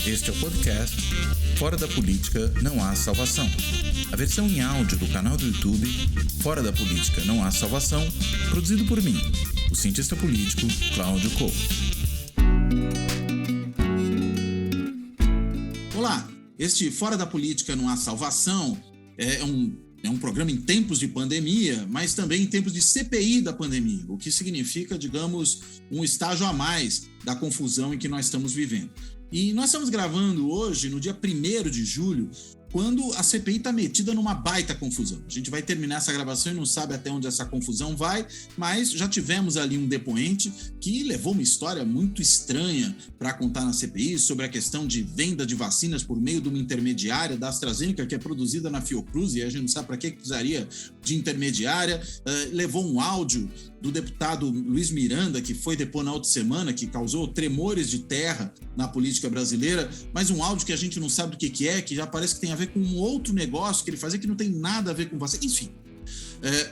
Este é o podcast Fora da Política Não Há Salvação. A versão em áudio do canal do YouTube Fora da Política Não Há Salvação, produzido por mim, o cientista político Cláudio Couto. Olá, este Fora da Política Não Há Salvação é um programa em tempos de pandemia, mas também em tempos de CPI da pandemia, o que significa, digamos, um estágio a mais da confusão em que nós estamos vivendo. E nós estamos gravando hoje, no dia 1º de julho, quando a CPI está metida numa baita confusão. A gente vai terminar essa gravação e não sabe até onde essa confusão vai, mas já tivemos ali um depoente que levou uma história muito estranha para contar na CPI sobre a questão de venda de vacinas por meio de uma intermediária da AstraZeneca, que é produzida na Fiocruz, e a gente não sabe para que precisaria de intermediária. Levou um áudio do deputado Luiz Miranda, que foi depor na outra semana, que causou tremores de terra na política brasileira, mas um áudio que a gente não sabe do que é, que já parece que tem a ver com um outro negócio que ele fazia que não tem nada a ver com vacina. Enfim,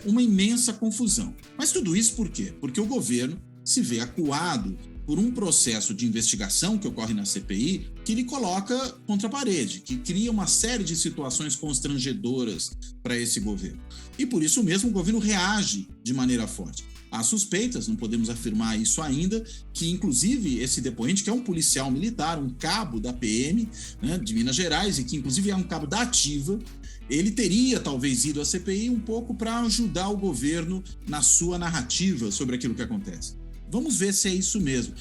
uma imensa confusão. Mas tudo isso por quê? Porque o governo se vê acuado por um processo de investigação que ocorre na CPI, que ele coloca contra a parede, que cria uma série de situações constrangedoras para esse governo. E por isso mesmo o governo reage de maneira forte. Há suspeitas, não podemos afirmar isso ainda, que inclusive esse depoente, que é um policial militar, um cabo da PM, né, de Minas Gerais, e que inclusive é um cabo da Ativa, ele teria talvez ido à CPI um pouco para ajudar o governo na sua narrativa sobre aquilo que acontece. Vamos ver se é isso mesmo.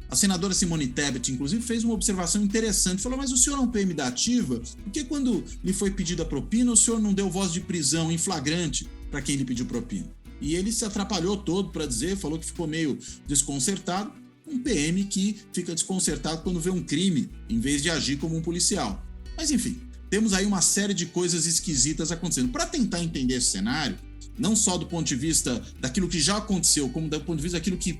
A senadora Simone Tebet, inclusive, fez uma observação interessante. Falou, mas o senhor é um PM da Ativa? Por que quando lhe foi pedida a propina, o senhor não deu voz de prisão em flagrante para quem lhe pediu propina? E ele se atrapalhou todo para dizer, falou que ficou meio desconcertado. Um PM que fica desconcertado quando vê um crime, em vez de agir como um policial. Mas enfim, temos aí uma série de coisas esquisitas acontecendo. Para tentar entender esse cenário, não só do ponto de vista daquilo que já aconteceu, como do ponto de vista daquilo que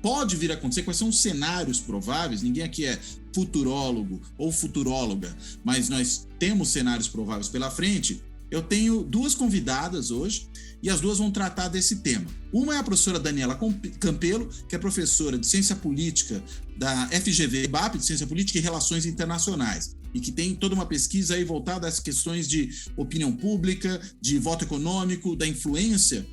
pode vir a acontecer, quais são os cenários prováveis, ninguém aqui é futurólogo ou futuróloga, mas nós temos cenários prováveis pela frente. Eu tenho duas convidadas hoje e as duas vão tratar desse tema. Uma é a professora Daniela Campelo, que é professora de Ciência Política da FGV, BAP, de Ciência Política e Relações Internacionais, e que tem toda uma pesquisa aí voltada às questões de opinião pública, de voto econômico, da influência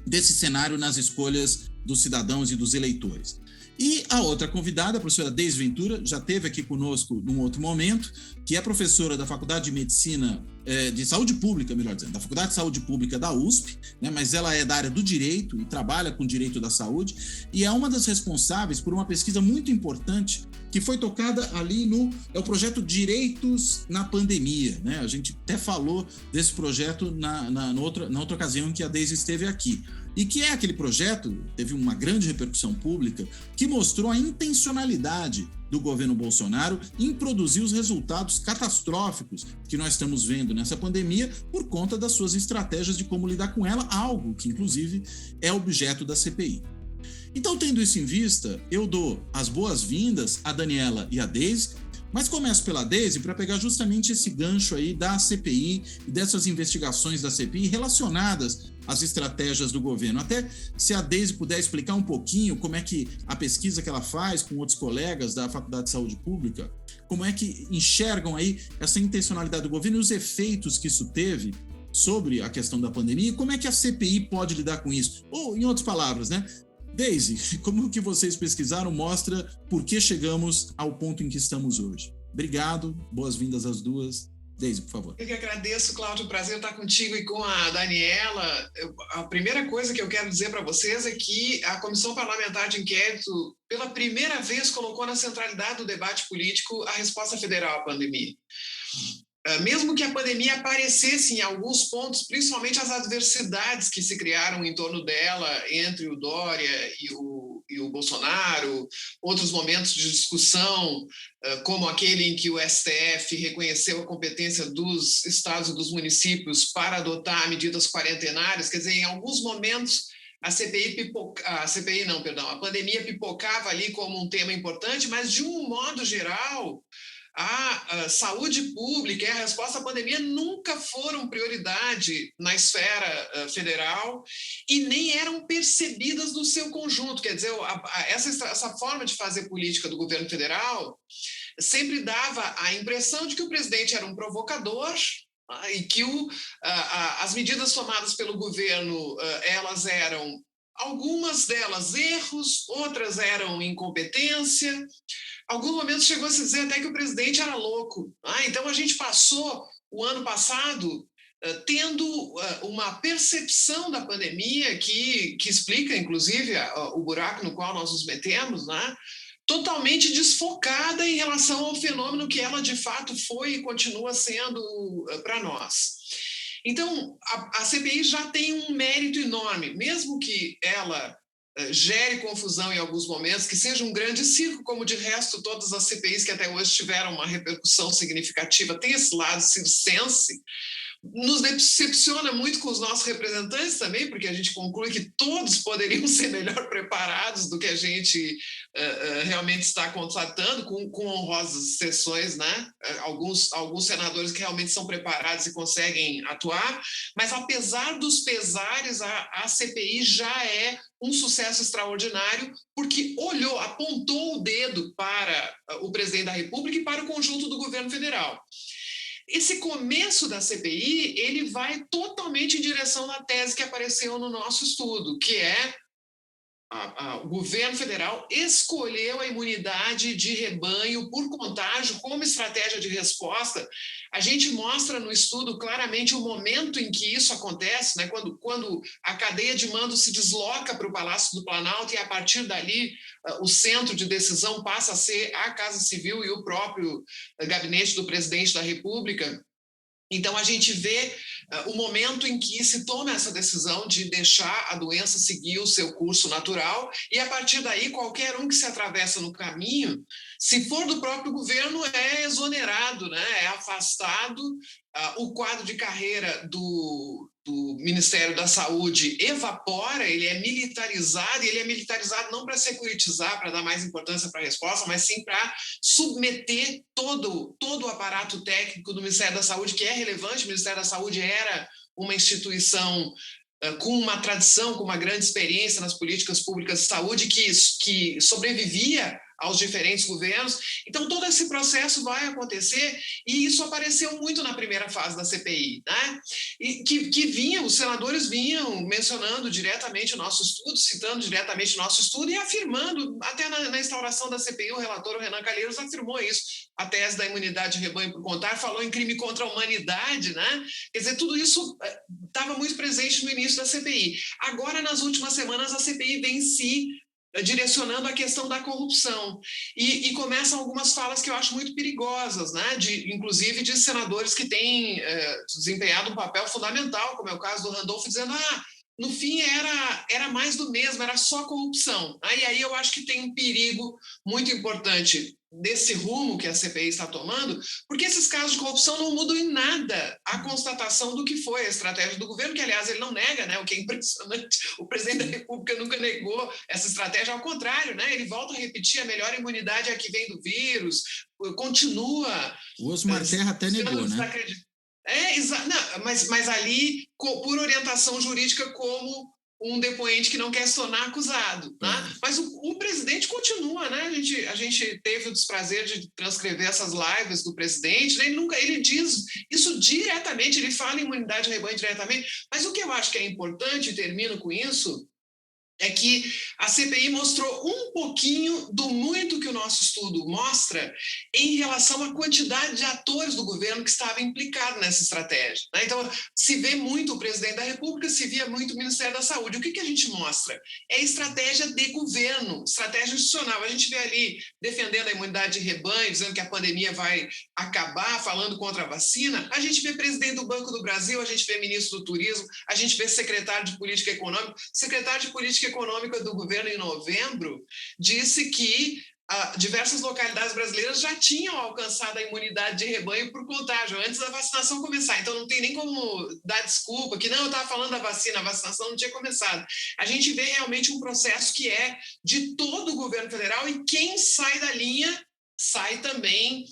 desse cenário nas escolhas dos cidadãos e dos eleitores. E a outra convidada, a professora Deise Ventura, já esteve aqui conosco num outro momento, que é professora da Faculdade de Medicina, de Saúde Pública, melhor dizendo, da Faculdade de Saúde Pública da USP, né, mas ela é da área do direito e trabalha com direito da saúde, e é uma das responsáveis por uma pesquisa muito importante que foi tocada ali é o projeto Direitos na Pandemia, né? A gente até falou desse projeto na outra ocasião em que a Deise esteve aqui. E que é aquele projeto, teve uma grande repercussão pública, que mostrou a intencionalidade do governo Bolsonaro em produzir os resultados catastróficos que nós estamos vendo nessa pandemia por conta das suas estratégias de como lidar com ela, algo que, inclusive, é objeto da CPI. Então, tendo isso em vista, eu dou as boas-vindas a Daniela e a Deise, mas começo pela Deise para pegar justamente esse gancho aí da CPI e dessas investigações da CPI relacionadas às estratégias do governo. Até se a Deise puder explicar um pouquinho como é que a pesquisa que ela faz com outros colegas da Faculdade de Saúde Pública, como é que enxergam aí essa intencionalidade do governo e os efeitos que isso teve sobre a questão da pandemia e como é que a CPI pode lidar com isso. Ou, em outras palavras, né? Deise, como o que vocês pesquisaram mostra por que chegamos ao ponto em que estamos hoje. Obrigado, boas-vindas às duas. Deise, por favor. Eu que agradeço, Cláudio, prazer estar contigo e com a Daniela. A primeira coisa que eu quero dizer para vocês é que a Comissão Parlamentar de Inquérito, pela primeira vez, colocou na centralidade do debate político a resposta federal à pandemia. Mesmo que a pandemia aparecesse em alguns pontos, principalmente as adversidades que se criaram em torno dela entre o Dória e o Bolsonaro, outros momentos de discussão, como aquele em que o STF reconheceu a competência dos estados e dos municípios para adotar medidas quarentenárias, quer dizer, em alguns momentos a pandemia pipocava ali como um tema importante, mas de um modo geral a saúde pública e a resposta à pandemia nunca foram prioridade na esfera federal e nem eram percebidas no seu conjunto. Quer dizer, essa forma de fazer política do governo federal sempre dava a impressão de que o presidente era um provocador e que as medidas tomadas pelo governo, elas eram, algumas delas erros, outras eram incompetência. Alguns momentos chegou a se dizer até que o presidente era louco. Então a gente passou o ano passado tendo uma percepção da pandemia que explica, inclusive, o buraco no qual nós nos metemos, né? Totalmente desfocada em relação ao fenômeno que ela de fato foi e continua sendo para nós. Então, a CPI já tem um mérito enorme, mesmo que ela gere confusão em alguns momentos, que seja um grande circo, como de resto todas as CPIs que até hoje tiveram uma repercussão significativa, tem esse lado circense. Nos decepciona muito com os nossos representantes também, porque a gente conclui que todos poderiam ser melhor preparados do que a gente realmente está constatando, com honrosas exceções, né? Alguns senadores que realmente são preparados e conseguem atuar, mas apesar dos pesares, a CPI já é um sucesso extraordinário, porque apontou o dedo para o presidente da República e para o conjunto do governo federal. Esse começo da CPI, ele vai totalmente em direção à tese que apareceu no nosso estudo, que é o governo federal escolheu a imunidade de rebanho por contágio como estratégia de resposta. A gente mostra no estudo claramente o momento em que isso acontece, né? Quando a cadeia de mando se desloca para o Palácio do Planalto e, a partir dali, o centro de decisão passa a ser a Casa Civil e o próprio gabinete do presidente da República. Então, a gente vê o momento em que se toma essa decisão de deixar a doença seguir o seu curso natural e, a partir daí, qualquer um que se atravessa no caminho, se for do próprio governo, é exonerado, né? É afastado. O quadro de carreira do Ministério da Saúde evapora, ele é militarizado, e ele é militarizado não para securitizar, para dar mais importância para a resposta, mas sim para submeter todo o aparato técnico do Ministério da Saúde, que é relevante. O Ministério da Saúde era uma instituição com uma tradição, com uma grande experiência nas políticas públicas de saúde, que sobrevivia aos diferentes governos. Então, todo esse processo vai acontecer, e isso apareceu muito na primeira fase da CPI, né? E os senadores vinham mencionando diretamente o nosso estudo, citando diretamente o nosso estudo e afirmando, até na instauração da CPI, o relator, o Renan Calheiros, afirmou isso, a tese da imunidade de rebanho por contágio, falou em crime contra a humanidade, né? Quer dizer, tudo isso estava muito presente no início da CPI. Agora, nas últimas semanas, a CPI vem se direcionando a questão da corrupção. E começam algumas falas que eu acho muito perigosas, né? Inclusive de senadores que têm desempenhado um papel fundamental, como é o caso do Randolfo, dizendo no fim era mais do mesmo, era só corrupção. E aí eu acho que tem um perigo muito importante desse rumo que a CPI está tomando, porque esses casos de corrupção não mudam em nada a constatação do que foi a estratégia do governo, que, aliás, ele não nega, né? O que é impressionante, o presidente da República nunca negou essa estratégia, ao contrário, né? Ele volta a repetir: a melhor imunidade é a que vem do vírus, continua... O Osmar Terra até negou, né? Mas ali, por orientação jurídica, como um depoente que não quer se tornar acusado, né? Mas o presidente continua, né? A gente teve o desprazer de transcrever essas lives do presidente, né? Ele diz isso diretamente, ele fala em imunidade de rebanho diretamente, mas o que eu acho que é importante, e termino com isso, é que a CPI mostrou um pouquinho do muito que o nosso estudo mostra em relação à quantidade de atores do governo que estavam implicados nessa estratégia, né? Então, se vê muito o presidente da República, se via muito o Ministério da Saúde. O que a gente mostra? É estratégia de governo, estratégia institucional. A gente vê ali defendendo a imunidade de rebanho, dizendo que a pandemia vai acabar, falando contra a vacina. A gente vê presidente do Banco do Brasil, a gente vê ministro do Turismo, a gente vê secretário de Política Econômica. Secretário de Política Econômica do governo, em novembro, disse que diversas localidades brasileiras já tinham alcançado a imunidade de rebanho por contágio, antes da vacinação começar. Então, não tem nem como dar desculpa, que não, eu estava falando da vacina, a vacinação não tinha começado. A gente vê realmente um processo que é de todo o governo federal, e quem sai da linha sai também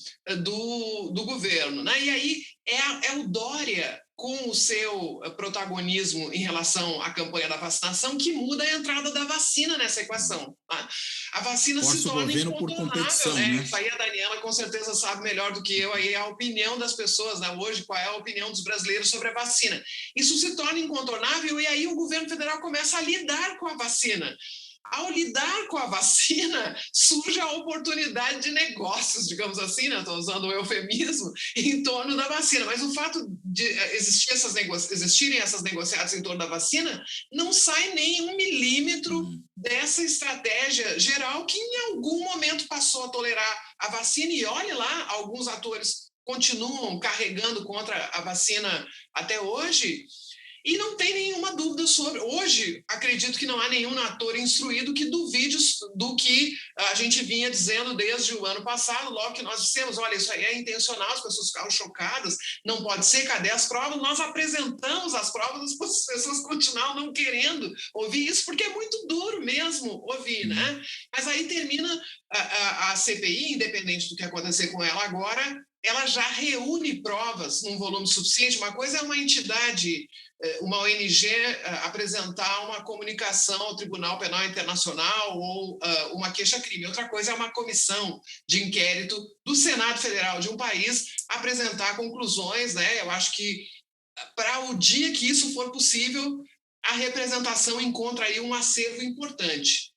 do governo, né? E aí é o Dória com o seu protagonismo em relação à campanha da vacinação, que muda a entrada da vacina nessa equação. Tá? A vacina Força se torna incontornável, né? Isso aí a Daniela com certeza sabe melhor do que eu, aí a opinião das pessoas, né? Hoje, qual é a opinião dos brasileiros sobre a vacina. Isso se torna incontornável e aí o governo federal começa a lidar com a vacina. Ao lidar com a vacina, surge a oportunidade de negócios, digamos assim, né? Estou usando o eufemismo, em torno da vacina. Mas o fato de existirem essas negociadas em torno da vacina, não sai nem 1 milímetro dessa estratégia geral que em algum momento passou a tolerar a vacina. E olhe lá, alguns atores continuam carregando contra a vacina até hoje. E não tem nenhuma dúvida sobre... Hoje, acredito que não há nenhum ator instruído que duvide do que a gente vinha dizendo desde o ano passado, logo que nós dissemos, olha, isso aí é intencional, as pessoas ficaram chocadas, não pode ser, cadê as provas? Nós apresentamos as provas, as pessoas continuam não querendo ouvir isso, porque é muito duro mesmo ouvir, né? Mas aí termina a CPI, independente do que acontecer com ela agora, ela já reúne provas num volume suficiente. Uma coisa é uma entidade, uma ONG, apresentar uma comunicação ao Tribunal Penal Internacional ou uma queixa-crime. Outra coisa é uma comissão de inquérito do Senado Federal de um país apresentar conclusões, né? Eu acho que para o dia que isso for possível, a representação encontra aí um acervo importante.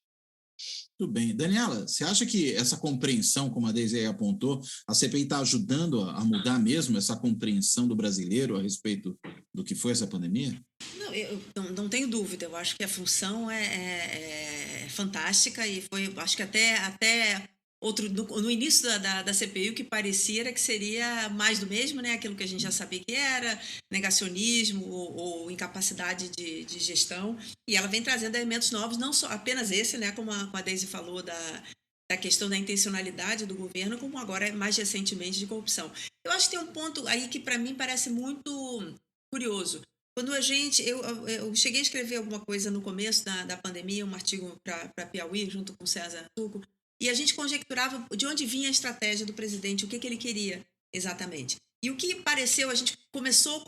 Tudo bem. Daniela, você acha que essa compreensão, como a Deise aí apontou, a CPI está ajudando a mudar mesmo essa compreensão do brasileiro a respeito do que foi essa pandemia? Não, eu não tenho dúvida. Eu acho que a função é fantástica e foi, acho que até no início da CPI, o que parecia era que seria mais do mesmo, né? Aquilo que a gente já sabia que era, negacionismo ou incapacidade de gestão, e ela vem trazendo elementos novos, não só apenas esse, né? Como a Deise falou da questão da intencionalidade do governo, como agora, mais recentemente, de corrupção. Eu acho que tem um ponto aí que, para mim, parece muito curioso. Quando eu cheguei a escrever alguma coisa no começo da pandemia, um artigo para Piauí, junto com César Tuco, e a gente conjecturava de onde vinha a estratégia do presidente, o que ele queria exatamente. E o que pareceu, a gente começou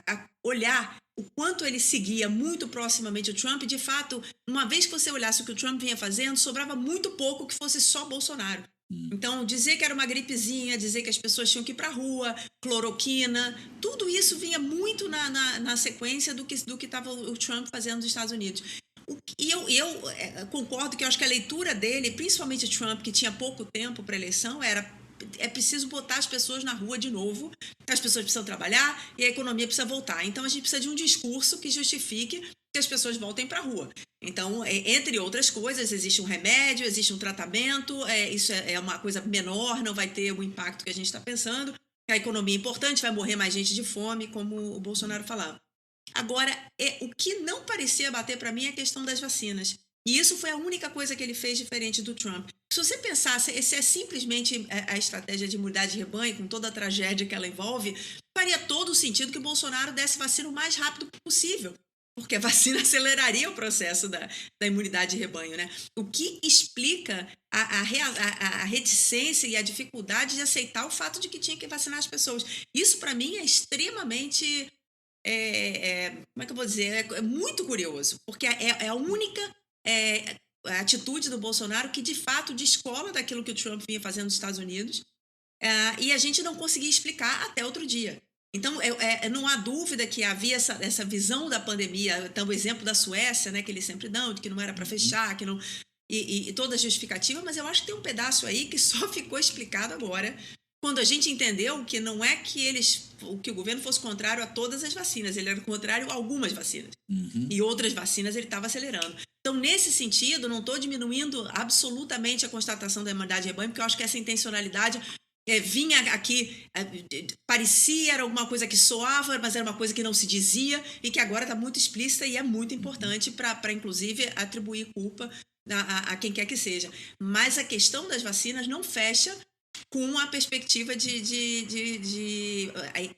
a olhar o quanto ele seguia muito proximamente o Trump. De fato, uma vez que você olhasse o que o Trump vinha fazendo, sobrava muito pouco que fosse só Bolsonaro. Então, dizer que era uma gripezinha, dizer que as pessoas tinham que ir para a rua, cloroquina, tudo isso vinha muito na sequência do que estava o Trump fazendo nos Estados Unidos. E eu concordo que eu acho que a leitura dele, principalmente Trump, que tinha pouco tempo para a eleição, é preciso botar as pessoas na rua de novo, as pessoas precisam trabalhar e a economia precisa voltar. Então, a gente precisa de um discurso que justifique que as pessoas voltem para a rua. Então, entre outras coisas, existe um remédio, existe um tratamento, isso é uma coisa menor, não vai ter o impacto que a gente está pensando, a economia é importante, vai morrer mais gente de fome, como o Bolsonaro falava. Agora, o que não parecia bater para mim é a questão das vacinas. E isso foi a única coisa que ele fez diferente do Trump. Se você pensasse, esse é simplesmente a estratégia de imunidade de rebanho, com toda a tragédia que ela envolve, faria todo o sentido que o Bolsonaro desse vacina o mais rápido possível, porque a vacina aceleraria o processo da imunidade de rebanho, né? O que explica a reticência e a dificuldade de aceitar o fato de que tinha que vacinar as pessoas. Isso, para mim, é extremamente... como é que eu vou dizer? É muito curioso, porque é a única atitude do Bolsonaro que de fato descola daquilo que o Trump vinha fazendo nos Estados Unidos, e a gente não conseguia explicar até outro dia. Então, não há dúvida que havia essa visão da pandemia, então o exemplo da Suécia, né, que eles sempre dão, de que não era para fechar, que não, e toda a justificativa, mas eu acho que tem um pedaço aí que só ficou explicado agora, quando a gente entendeu que não é que o governo fosse contrário a todas as vacinas, ele era contrário a algumas vacinas. E outras vacinas ele estava acelerando. Então, nesse sentido, não estou diminuindo absolutamente a constatação da imunidade de rebanho, porque eu acho que essa intencionalidade vinha aqui, parecia, era alguma coisa que soava, mas era uma coisa que não se dizia e que agora está muito explícita e é muito importante para inclusive, atribuir culpa a quem quer que seja. Mas a questão das vacinas não fecha com a perspectiva de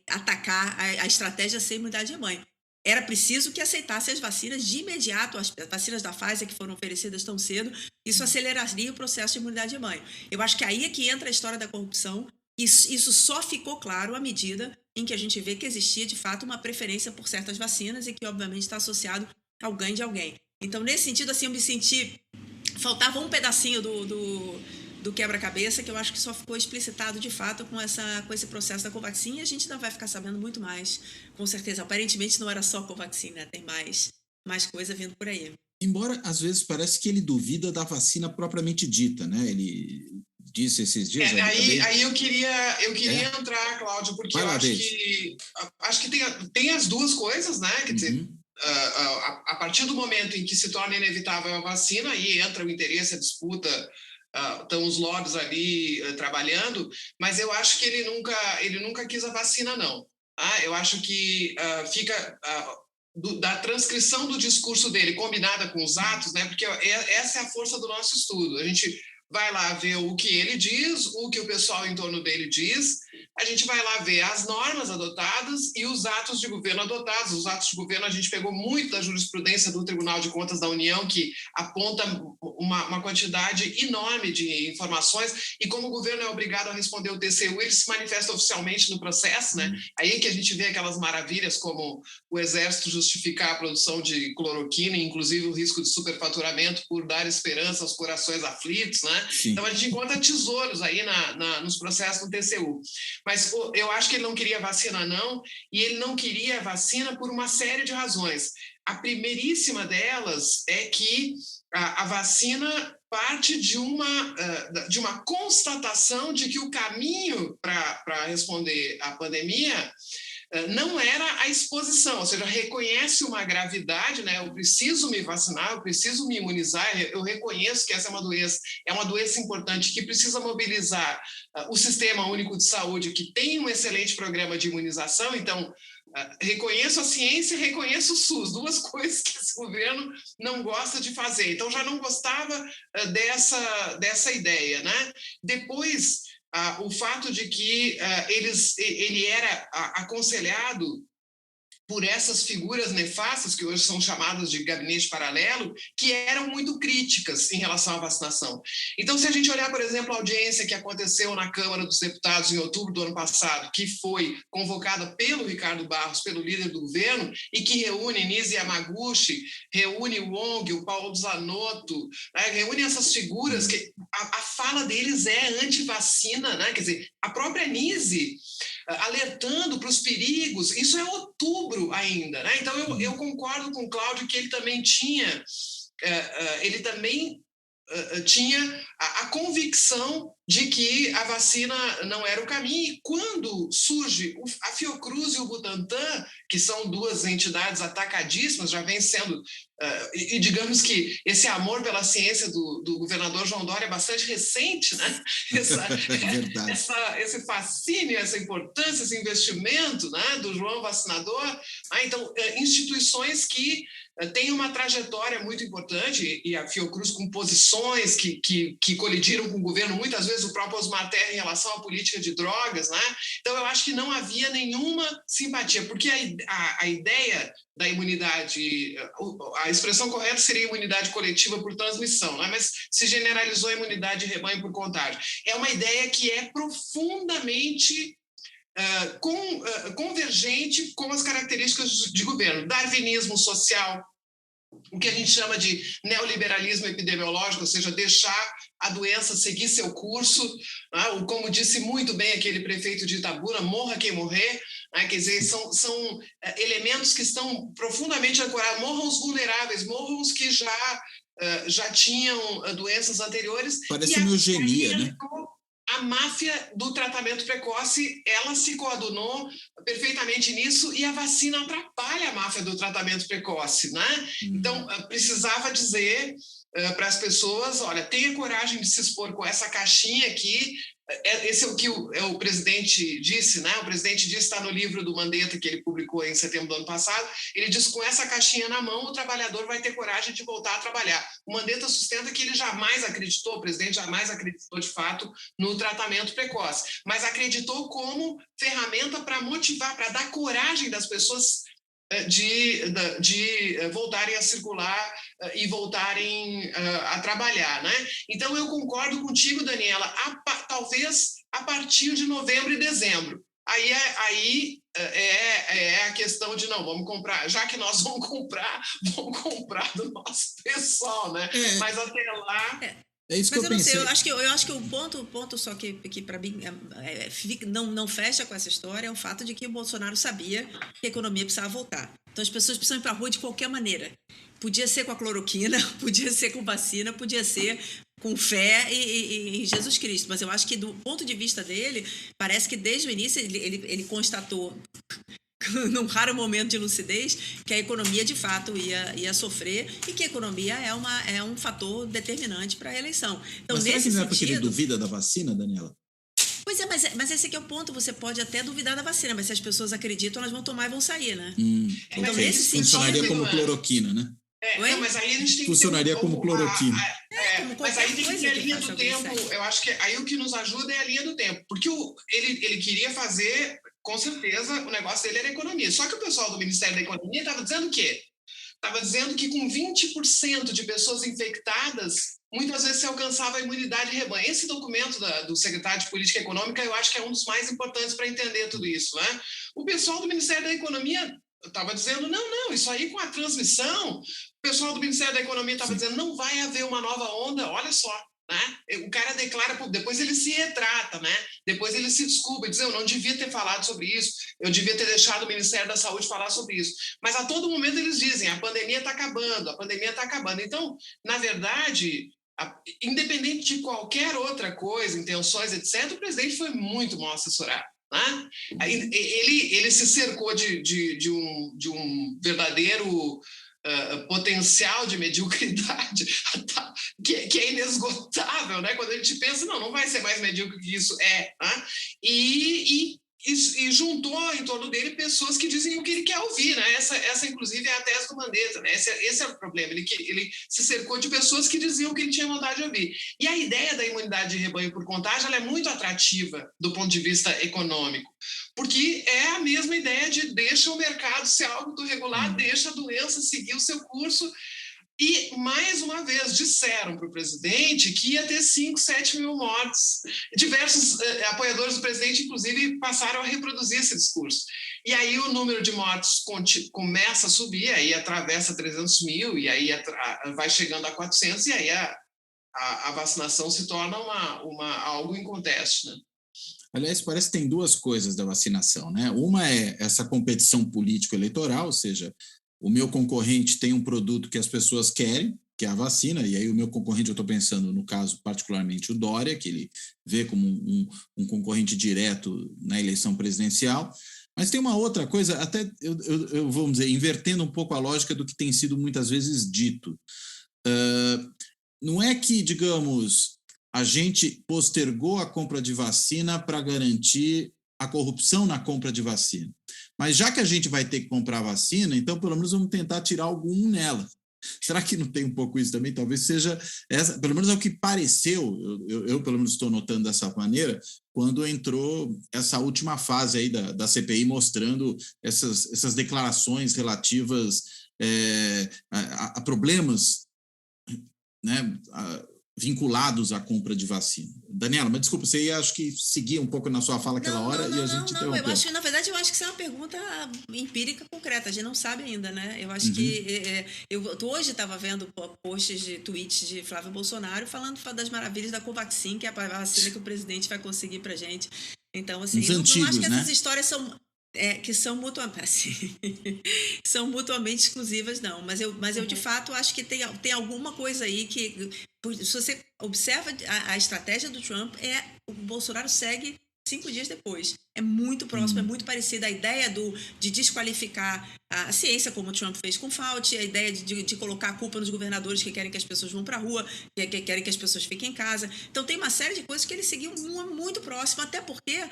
atacar a estratégia sem imunidade de rebanho. Era preciso que aceitasse as vacinas de imediato, as vacinas da Pfizer que foram oferecidas tão cedo, isso aceleraria o processo de imunidade de rebanho. Eu acho que aí é que entra a história da corrupção, isso só ficou claro à medida em que a gente vê que existia, de fato, uma preferência por certas vacinas e que, obviamente, está associado ao ganho de alguém. Então, nesse sentido, assim, eu me senti... Faltava um pedacinho do quebra-cabeça que eu acho que só ficou explicitado, de fato, com esse processo da Covaxin, e a gente ainda vai ficar sabendo muito mais, com certeza. Aparentemente, não era só Covaxin, né? Tem mais coisa vindo por aí. Embora, às vezes, parece que ele duvida da vacina propriamente dita, né? Ele disse esses dias... Aí eu queria entrar, Cláudio, porque eu acho que tem as duas coisas, né? Quer dizer, a partir do momento em que se torna inevitável a vacina, aí entra o interesse, a disputa, estão os lobbies ali trabalhando, mas eu acho que ele nunca quis a vacina, não. Eu acho que fica... da transcrição do discurso dele combinada com os atos, né? Porque essa é a força do nosso estudo. A gente vai lá ver o que ele diz, o que o pessoal em torno dele diz, a gente vai lá ver as normas adotadas e os atos de governo adotados. Os atos de governo a gente pegou muito da jurisprudência do Tribunal de Contas da União, que aponta uma quantidade enorme de informações, e como o governo é obrigado a responder o TCU, ele se manifesta oficialmente no processo, né? Aí que a gente vê aquelas maravilhas como o Exército justificar a produção de cloroquina, inclusive o risco de superfaturamento por dar esperança aos corações aflitos, né? Sim. Então a gente encontra tesouros aí nos processos do TCU. Mas eu acho que ele não queria vacina, não, e ele não queria vacina por uma série de razões. A primeiríssima delas é que a vacina parte de uma constatação de que o caminho para responder à pandemia não era a exposição, ou seja, reconhece uma gravidade, né? Eu preciso me vacinar, eu preciso me imunizar, eu reconheço que essa é uma doença importante que precisa mobilizar o Sistema Único de Saúde, que tem um excelente programa de imunização, então reconheço a ciência e reconheço o SUS, duas coisas que esse governo não gosta de fazer, então já não gostava dessa ideia, né? Depois... o fato de que ele era aconselhado por essas figuras nefastas, que hoje são chamadas de gabinete paralelo, que eram muito críticas em relação à vacinação. Então, se a gente olhar, por exemplo, a audiência que aconteceu na Câmara dos Deputados em outubro do ano passado, que foi convocada pelo Ricardo Barros, pelo líder do governo, e que reúne Nise Yamaguchi, reúne o Wong, o Paulo Zanotto, né, reúne essas figuras, que a fala deles é anti-vacina, né? Quer dizer, a própria Nise alertando para os perigos, isso é outubro ainda, né? Então eu concordo com o Cláudio que ele também tinha a convicção de que a vacina não era o caminho, e quando surge a Fiocruz e o Butantan, que são duas entidades atacadíssimas, já vem sendo, e digamos que esse amor pela ciência do governador João Dória é bastante recente, né? Esse fascínio, essa importância, esse investimento, né, do João Vacinador, então instituições que tem uma trajetória muito importante, e a Fiocruz com posições que colidiram com o governo, muitas vezes o próprio Osmar Terra em relação à política de drogas, né? Então eu acho que não havia nenhuma simpatia, porque a ideia da imunidade, a expressão correta seria imunidade coletiva por transmissão, né? Mas se generalizou a imunidade de rebanho por contágio. É uma ideia que é profundamente convergente com as características de governo, darwinismo social, o que a gente chama de neoliberalismo epidemiológico, ou seja, deixar a doença seguir seu curso, né? Como disse muito bem aquele prefeito de Itabuna, morra quem morrer, né? Quer dizer, são elementos que estão profundamente ancorados, morram os vulneráveis, morram os que já tinham doenças anteriores. Parece uma eugenia, né? A máfia do tratamento precoce, ela se coadunou perfeitamente nisso, e a vacina atrapalha a máfia do tratamento precoce, né? Então, precisava dizer para as pessoas, olha, tenha coragem de se expor com essa caixinha aqui. Esse é o que o presidente disse, né? O presidente disse, está no livro do Mandetta, que ele publicou em setembro do ano passado, ele diz, com essa caixinha na mão, o trabalhador vai ter coragem de voltar a trabalhar. O Mandetta sustenta que ele jamais acreditou, o presidente jamais acreditou, de fato, no tratamento precoce, mas acreditou como ferramenta para motivar, para dar coragem das pessoas de voltarem a circular e voltarem a trabalhar, né? Então, eu concordo contigo, Daniela, talvez a partir de novembro e dezembro. Aí é a questão de, não, vamos comprar, já que nós vamos comprar do nosso pessoal, né? Mas até lá... É isso que Mas eu não pensei. sei, eu acho que o ponto só que para mim não fecha com essa história é o fato de que o Bolsonaro sabia que a economia precisava voltar. Então as pessoas precisam ir para a rua de qualquer maneira. Podia ser com a cloroquina, podia ser com vacina, podia ser com fé em Jesus Cristo. Mas eu acho que do ponto de vista dele, parece que desde o início ele constatou, num raro momento de lucidez, que a economia de fato ia sofrer e que a economia é um fator determinante para a eleição. Então, Mas será nesse que não é porque ele sentido... duvida da vacina, Daniela? Pois é, mas esse aqui é o ponto. Você pode até duvidar da vacina, mas se as pessoas acreditam, elas vão tomar e vão sair, né? Então, nesse sentido... Funcionaria como cloroquina, né? Não, mas aí a gente tem Funcionaria como cloroquina. Mas aí tem que ter a linha do faça tempo. Eu acho que aí o que nos ajuda é a linha do tempo. Porque ele queria fazer, com certeza, o negócio dele era a economia. Só que o pessoal do Ministério da Economia estava dizendo o quê? Estava dizendo que com 20% de pessoas infectadas, muitas vezes se alcançava a imunidade de rebanho. Esse documento do secretário de Política Econômica, eu acho que é um dos mais importantes para entender tudo isso, né? O pessoal do Ministério da Economia estava dizendo, não, isso aí com a transmissão, o pessoal do Ministério da Economia estava dizendo, não vai haver uma nova onda, olha só, né? O cara declara, depois ele se retrata, né? Depois ele se desculpa, diz, eu não devia ter falado sobre isso, eu devia ter deixado o Ministério da Saúde falar sobre isso. Mas a todo momento eles dizem, a pandemia está acabando. Então, na verdade, independente de qualquer outra coisa, intenções, etc., o presidente foi muito mal assessorado. Né? Ele se cercou de um verdadeiro potencial de mediocridade que é inesgotável, né? Quando a gente pensa, não vai ser mais medíocre que isso, né? E juntou em torno dele pessoas que dizem o que ele quer ouvir, né? Essa inclusive, é a tese do Mandetta, né? Esse é o problema, ele se cercou de pessoas que diziam o que ele tinha vontade de ouvir. E a ideia da imunidade de rebanho por contágio, ela é muito atrativa do ponto de vista econômico, porque é a mesma ideia de deixa o mercado ser algo do regular, deixa a doença seguir o seu curso. E, mais uma vez, disseram para o presidente que ia ter 5, 7 mil mortes. Diversos apoiadores do presidente, inclusive, passaram a reproduzir esse discurso. E aí o número de mortes começa a subir, aí atravessa 300 mil, e aí vai chegando a 400, e aí a vacinação se torna algo em conteste, né? Aliás, parece que tem duas coisas da vacinação, né? Uma é essa competição político-eleitoral, ou seja, o meu concorrente tem um produto que as pessoas querem, que é a vacina, e aí o meu concorrente, eu estou pensando, no caso, particularmente o Dória, que ele vê como um concorrente direto na eleição presidencial. Mas tem uma outra coisa, até eu vamos dizer, invertendo um pouco a lógica do que tem sido muitas vezes dito. Não é que, digamos, a gente postergou a compra de vacina para garantir a corrupção na compra de vacina. Mas já que a gente vai ter que comprar vacina, então pelo menos vamos tentar tirar algum nela. Será que não tem um pouco isso também? Talvez seja essa, pelo menos é o que pareceu, eu pelo menos estou notando dessa maneira, quando entrou essa última fase aí da CPI mostrando essas declarações relativas a problemas, né, vinculados à compra de vacina. Daniela, mas desculpa, você ia, acho que seguir um pouco na sua fala aquela hora e a gente interrompeu. Na verdade, eu acho que isso é uma pergunta empírica concreta, a gente não sabe ainda, né? Eu acho que... Eu hoje estava vendo posts de tweets de Flávio Bolsonaro falando das maravilhas da Covaxin, que é a vacina que o presidente vai conseguir pra gente. Então, assim, não acho que essas histórias são... que são mutuamente exclusivas, não. Mas eu de fato, acho que tem alguma coisa aí que... Se você observa a estratégia do Trump, o Bolsonaro segue 5 dias depois. É muito próximo, é muito parecida. A ideia de desqualificar a ciência, como o Trump fez com Fauci, a ideia de colocar a culpa nos governadores que querem que as pessoas vão para a rua, que querem que as pessoas fiquem em casa. Então, tem uma série de coisas que ele seguiu muito próximo, até porque...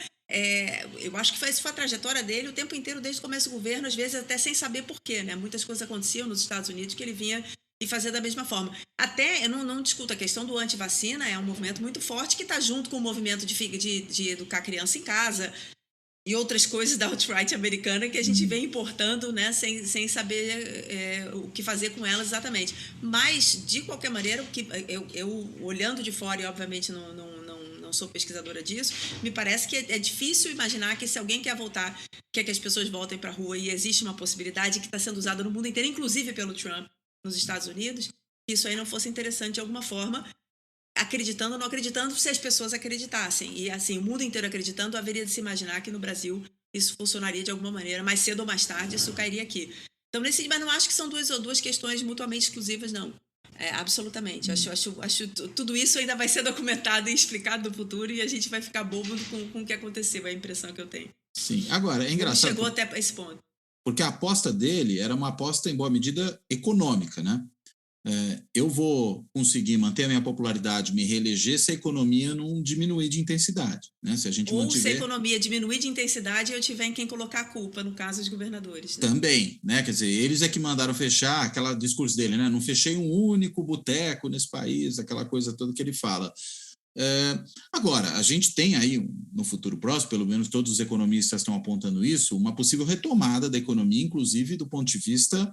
eu acho que essa foi a trajetória dele o tempo inteiro, desde o começo do governo, às vezes até sem saber porquê, né? Muitas coisas aconteciam nos Estados Unidos que ele vinha e fazia da mesma forma. Até, eu não discuto, a questão do antivacina é um movimento muito forte que está junto com o movimento de educar criança em casa e outras coisas da alt-right americana que a gente vem importando, né, sem saber o que fazer com elas exatamente. Mas, de qualquer maneira, eu olhando de fora e obviamente não não sou pesquisadora disso, me parece que é difícil imaginar que se alguém quer voltar, quer que as pessoas voltem para a rua e existe uma possibilidade que está sendo usada no mundo inteiro, inclusive pelo Trump nos Estados Unidos, que isso aí não fosse interessante de alguma forma, acreditando ou não acreditando, se as pessoas acreditassem. E assim, o mundo inteiro acreditando, haveria de se imaginar que no Brasil isso funcionaria de alguma maneira, mais cedo ou mais tarde isso cairia aqui. Então, mas não acho que são duas questões mutuamente exclusivas, não. Absolutamente. Acho tudo isso ainda vai ser documentado e explicado no futuro e a gente vai ficar bobo com o que aconteceu, é a impressão que eu tenho. Sim, agora, é engraçado. Chegou até esse ponto. Porque a aposta dele era uma aposta, em boa medida, econômica, né? Eu vou conseguir manter a minha popularidade, me reeleger se a economia não diminuir de intensidade, né? Se a gente se a economia diminuir de intensidade, eu tiver em quem colocar a culpa, no caso dos governadores. Né? Também, né? Quer dizer, eles é que mandaram fechar, aquele discurso dele, né? Não fechei um único boteco nesse país, aquela coisa toda que ele fala. Agora, a gente tem aí, no futuro próximo, pelo menos todos os economistas estão apontando isso, uma possível retomada da economia, inclusive do ponto de vista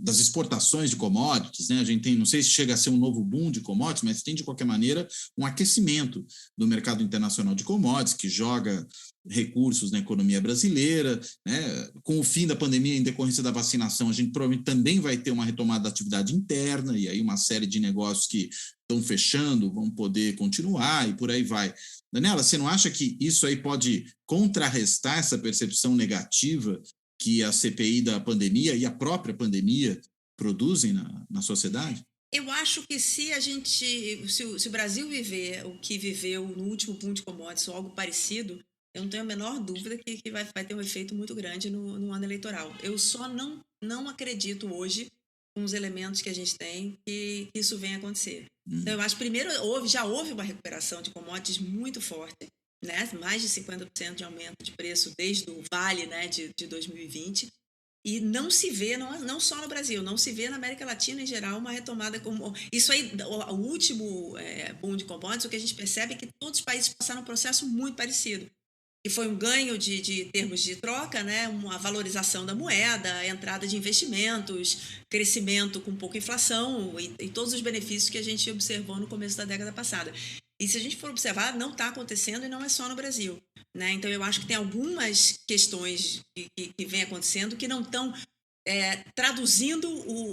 das exportações de commodities, né? A gente tem, não sei se chega a ser um novo boom de commodities, mas tem, de qualquer maneira, um aquecimento do mercado internacional de commodities, que joga recursos na economia brasileira, né? Com o fim da pandemia, em decorrência da vacinação, a gente provavelmente também vai ter uma retomada da atividade interna, e aí uma série de negócios que estão fechando, vão poder continuar e por aí vai. Daniela, você não acha que isso aí pode contrarrestar essa percepção negativa que a CPI da pandemia e a própria pandemia produzem na sociedade? Eu acho que se o Brasil viver o que viveu no último boom de commodities ou algo parecido, eu não tenho a menor dúvida que vai ter um efeito muito grande no ano eleitoral. Eu só não acredito hoje, com os elementos que a gente tem, que isso venha acontecer. Então, eu acho que primeiro já houve uma recuperação de commodities muito forte, né? Mais de 50% de aumento de preço desde o vale, né, de 2020. E não se vê, não só no Brasil, não se vê na América Latina em geral uma retomada como... Isso aí, o último boom de commodities, o que a gente percebe é que todos os países passaram um processo muito parecido. Que foi um ganho de termos de troca, né? Uma valorização da moeda, a entrada de investimentos, crescimento com pouca inflação e todos os benefícios que a gente observou no começo da década passada. E se a gente for observar, não está acontecendo e não é só no Brasil. Né? Então, eu acho que tem algumas questões que vêm acontecendo que não estão traduzindo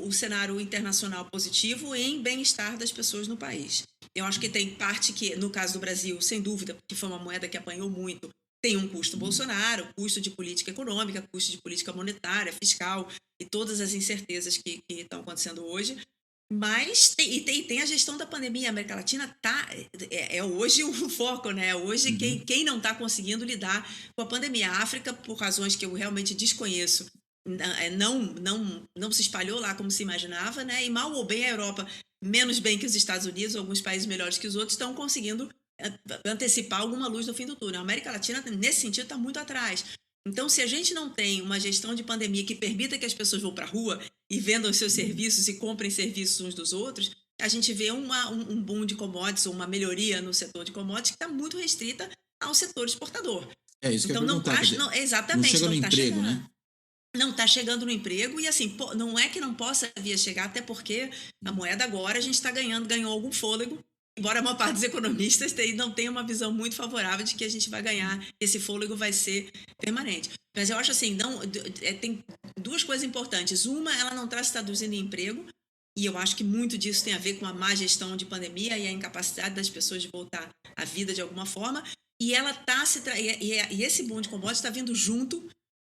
o cenário internacional positivo em bem-estar das pessoas no país. Eu acho que tem parte que, no caso do Brasil, sem dúvida, porque foi uma moeda que apanhou muito, tem um custo Bolsonaro, custo de política econômica, custo de política monetária, fiscal e todas as incertezas que estão acontecendo hoje. Mas tem a gestão da pandemia. A América Latina hoje o foco, né? Hoje quem não está conseguindo lidar com a pandemia. A África, por razões que eu realmente desconheço, não se espalhou lá como se imaginava, né? E mal ou bem a Europa, menos bem que os Estados Unidos, alguns países melhores que os outros, estão conseguindo antecipar alguma luz no fim do túnel. A América Latina, nesse sentido, está muito atrás. Então, se a gente não tem uma gestão de pandemia que permita que as pessoas vão para a rua e vendam seus serviços e comprem serviços uns dos outros, a gente vê um boom de commodities, uma melhoria no setor de commodities que está muito restrita ao setor exportador. É isso que então, eu perguntar. Exatamente. Não chega no emprego, né? Não está chegando no emprego e, assim, não é que não possa vir a chegar, até porque a moeda agora a gente está ganhou algum fôlego, embora a maior parte dos economistas não tenha uma visão muito favorável de que a gente vai ganhar, esse fôlego vai ser permanente. Mas eu acho assim, tem duas coisas importantes. Uma, ela não está se traduzindo em emprego, e eu acho que muito disso tem a ver com a má gestão de pandemia e a incapacidade das pessoas de voltar à vida de alguma forma, e ela e esse boom de commodities está vindo junto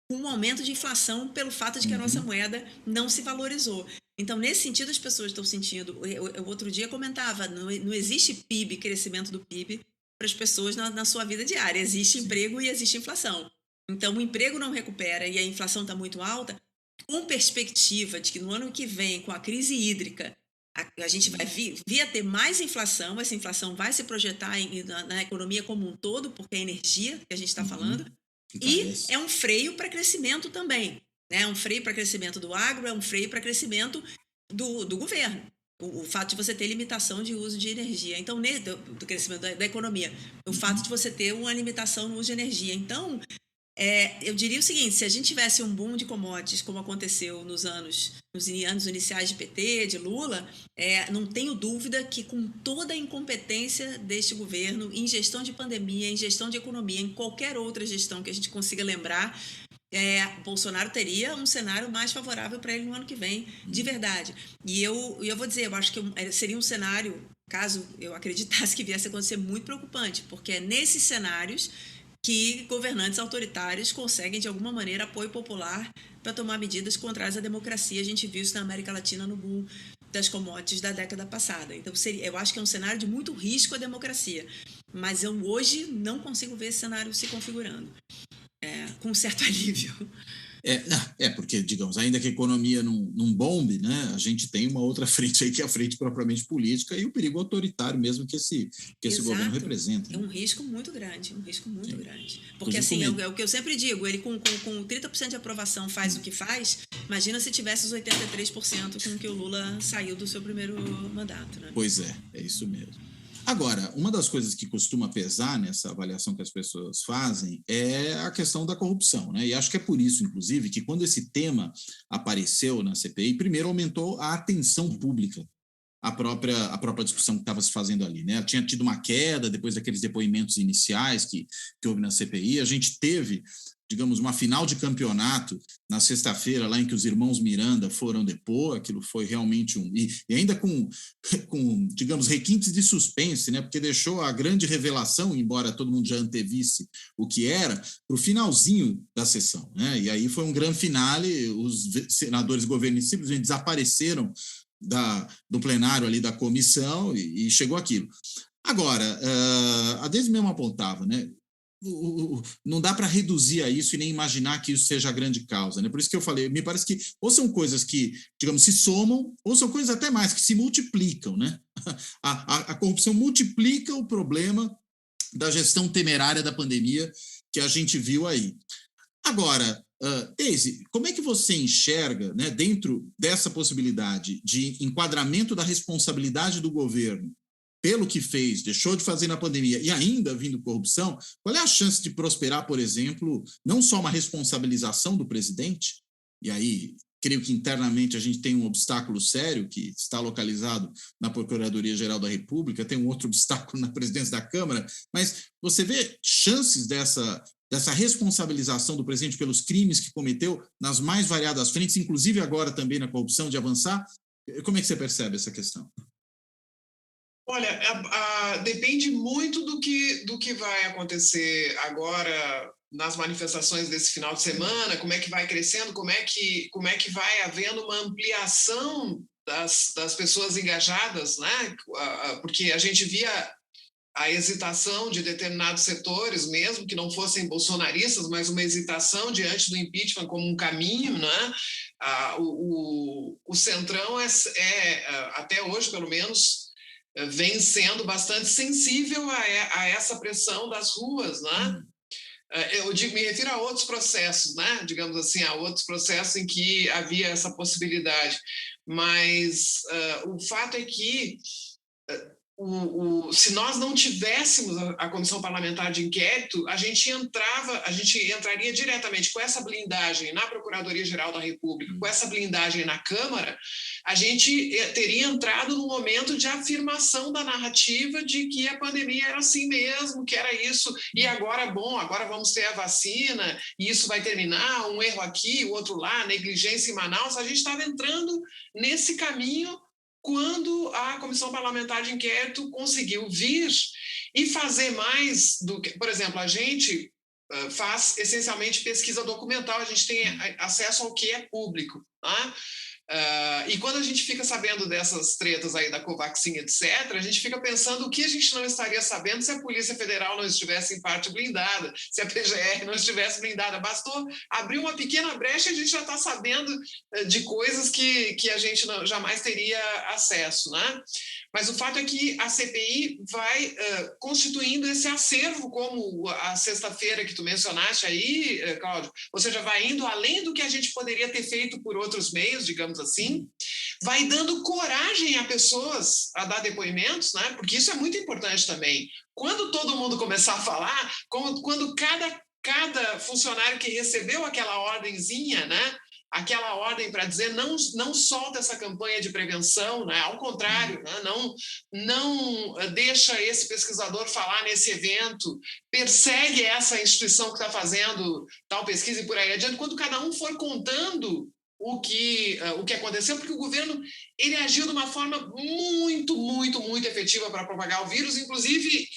com um aumento de inflação pelo fato de que a nossa moeda não se valorizou. Então, nesse sentido, as pessoas estão sentindo... Eu outro dia comentava, não existe PIB, crescimento do PIB, para as pessoas na sua vida diária. Existe emprego e existe inflação. Então, o emprego não recupera e a inflação está muito alta, com perspectiva de que no ano que vem, com a crise hídrica, a gente vai vir a ter mais inflação, essa inflação vai se projetar na economia como um todo, porque é energia que a gente está falando, e é um freio para crescimento também. É um freio para crescimento do agro, é um freio para crescimento do governo. O fato de você ter limitação de uso de energia. Então, do crescimento da economia. O fato de você ter uma limitação no uso de energia. Então, Eu diria o seguinte, se a gente tivesse um boom de commodities, como aconteceu nos anos iniciais de PT, de Lula, não tenho dúvida que com toda a incompetência deste governo, em gestão de pandemia, em gestão de economia, em qualquer outra gestão que a gente consiga lembrar, Bolsonaro teria um cenário mais favorável para ele no ano que vem, de verdade. E eu vou dizer, eu acho que seria um cenário, caso eu acreditasse que viesse a acontecer, muito preocupante, porque é nesses cenários que governantes autoritários conseguem, de alguma maneira, apoio popular para tomar medidas contrárias à democracia. A gente viu isso na América Latina no boom das commodities da década passada. Então, eu acho que é um cenário de muito risco à democracia. Mas eu hoje não consigo ver esse cenário se configurando com um certo alívio. Porque, digamos, ainda que a economia não bombe, né, a gente tem uma outra frente aí, que é a frente propriamente política e o perigo autoritário mesmo que esse governo representa. É um risco muito grande, grande. Porque, assim, é o que eu sempre digo, ele com 30% de aprovação faz o que faz, imagina se tivesse os 83% com que o Lula saiu do seu primeiro mandato, né? Pois é isso mesmo. Agora, uma das coisas que costuma pesar nessa avaliação que as pessoas fazem é a questão da corrupção, né? E acho que é por isso, inclusive, que quando esse tema apareceu na CPI, primeiro aumentou a atenção pública à própria discussão que estava se fazendo ali, né? Tinha tido uma queda depois daqueles depoimentos iniciais que houve na CPI. A gente teve, digamos, uma final de campeonato na sexta-feira, lá em que os irmãos Miranda foram depor. Aquilo foi realmente e ainda com, digamos, requintes de suspense, né? Porque deixou a grande revelação, embora todo mundo já antevisse o que era, para o finalzinho da sessão, né? E aí foi um grande finale, os senadores governistas simplesmente desapareceram do plenário ali da comissão e chegou aquilo. Agora, a Deise mesmo apontava, né? Não dá para reduzir a isso e nem imaginar que isso seja a grande causa, né? Por isso que eu falei, me parece que ou são coisas que, digamos, se somam, ou são coisas até mais que se multiplicam, né? A corrupção multiplica o problema da gestão temerária da pandemia que a gente viu aí. Agora, Deise, como é que você enxerga, né, dentro dessa possibilidade de enquadramento da responsabilidade do governo pelo que fez, deixou de fazer na pandemia e ainda vindo corrupção, qual é a chance de prosperar, por exemplo, não só uma responsabilização do presidente, e aí creio que internamente a gente tem um obstáculo sério que está localizado na Procuradoria-Geral da República, tem um outro obstáculo na presidência da Câmara, mas você vê chances dessa responsabilização do presidente pelos crimes que cometeu nas mais variadas frentes, inclusive agora também na corrupção, de avançar? Como é que você percebe essa questão? Olha, depende muito do que vai acontecer agora nas manifestações desse final de semana, como é que vai crescendo, como é que vai havendo uma ampliação das pessoas engajadas, né? Porque a gente via a hesitação de determinados setores, mesmo que não fossem bolsonaristas, mas uma hesitação diante do impeachment como um caminho, né? O Centrão até hoje, pelo menos, vem sendo bastante sensível a essa pressão das ruas, né? Me refiro a outros processos, né? Digamos assim, a outros processos em que havia essa possibilidade. Mas o fato é que se nós não tivéssemos a comissão parlamentar de inquérito, a gente entraria diretamente com essa blindagem na Procuradoria-Geral da República, com essa blindagem na Câmara, a gente teria entrado num momento de afirmação da narrativa de que a pandemia era assim mesmo, que era isso, e agora, agora vamos ter a vacina, e isso vai terminar, um erro aqui, o outro lá, negligência em Manaus. A gente estava entrando nesse caminho quando a Comissão Parlamentar de Inquérito conseguiu vir e fazer mais do que... Por exemplo, a gente faz essencialmente pesquisa documental, a gente tem acesso ao que é público, tá? E quando a gente fica sabendo dessas tretas aí da Covaxin, etc., a gente fica pensando o que a gente não estaria sabendo se a Polícia Federal não estivesse em parte blindada, se a PGR não estivesse blindada. Bastou abrir uma pequena brecha e a gente já está sabendo de coisas que a gente jamais teria acesso, né? Mas o fato é que a CPI vai constituindo esse acervo, como a sexta-feira que tu mencionaste aí, Cláudio, ou seja, vai indo além do que a gente poderia ter feito por outros meios, digamos assim, vai dando coragem a pessoas a dar depoimentos, né? Porque isso é muito importante também. Quando todo mundo começar a falar, quando cada cada funcionário que recebeu aquela ordenzinha, né? Aquela ordem para dizer não solta essa campanha de prevenção, né? Ao contrário, né? Não deixa esse pesquisador falar nesse evento, persegue essa instituição que está fazendo tal pesquisa e por aí adiante, quando cada um for contando o que aconteceu, porque o governo ele agiu de uma forma muito, muito, muito efetiva para propagar o vírus, inclusive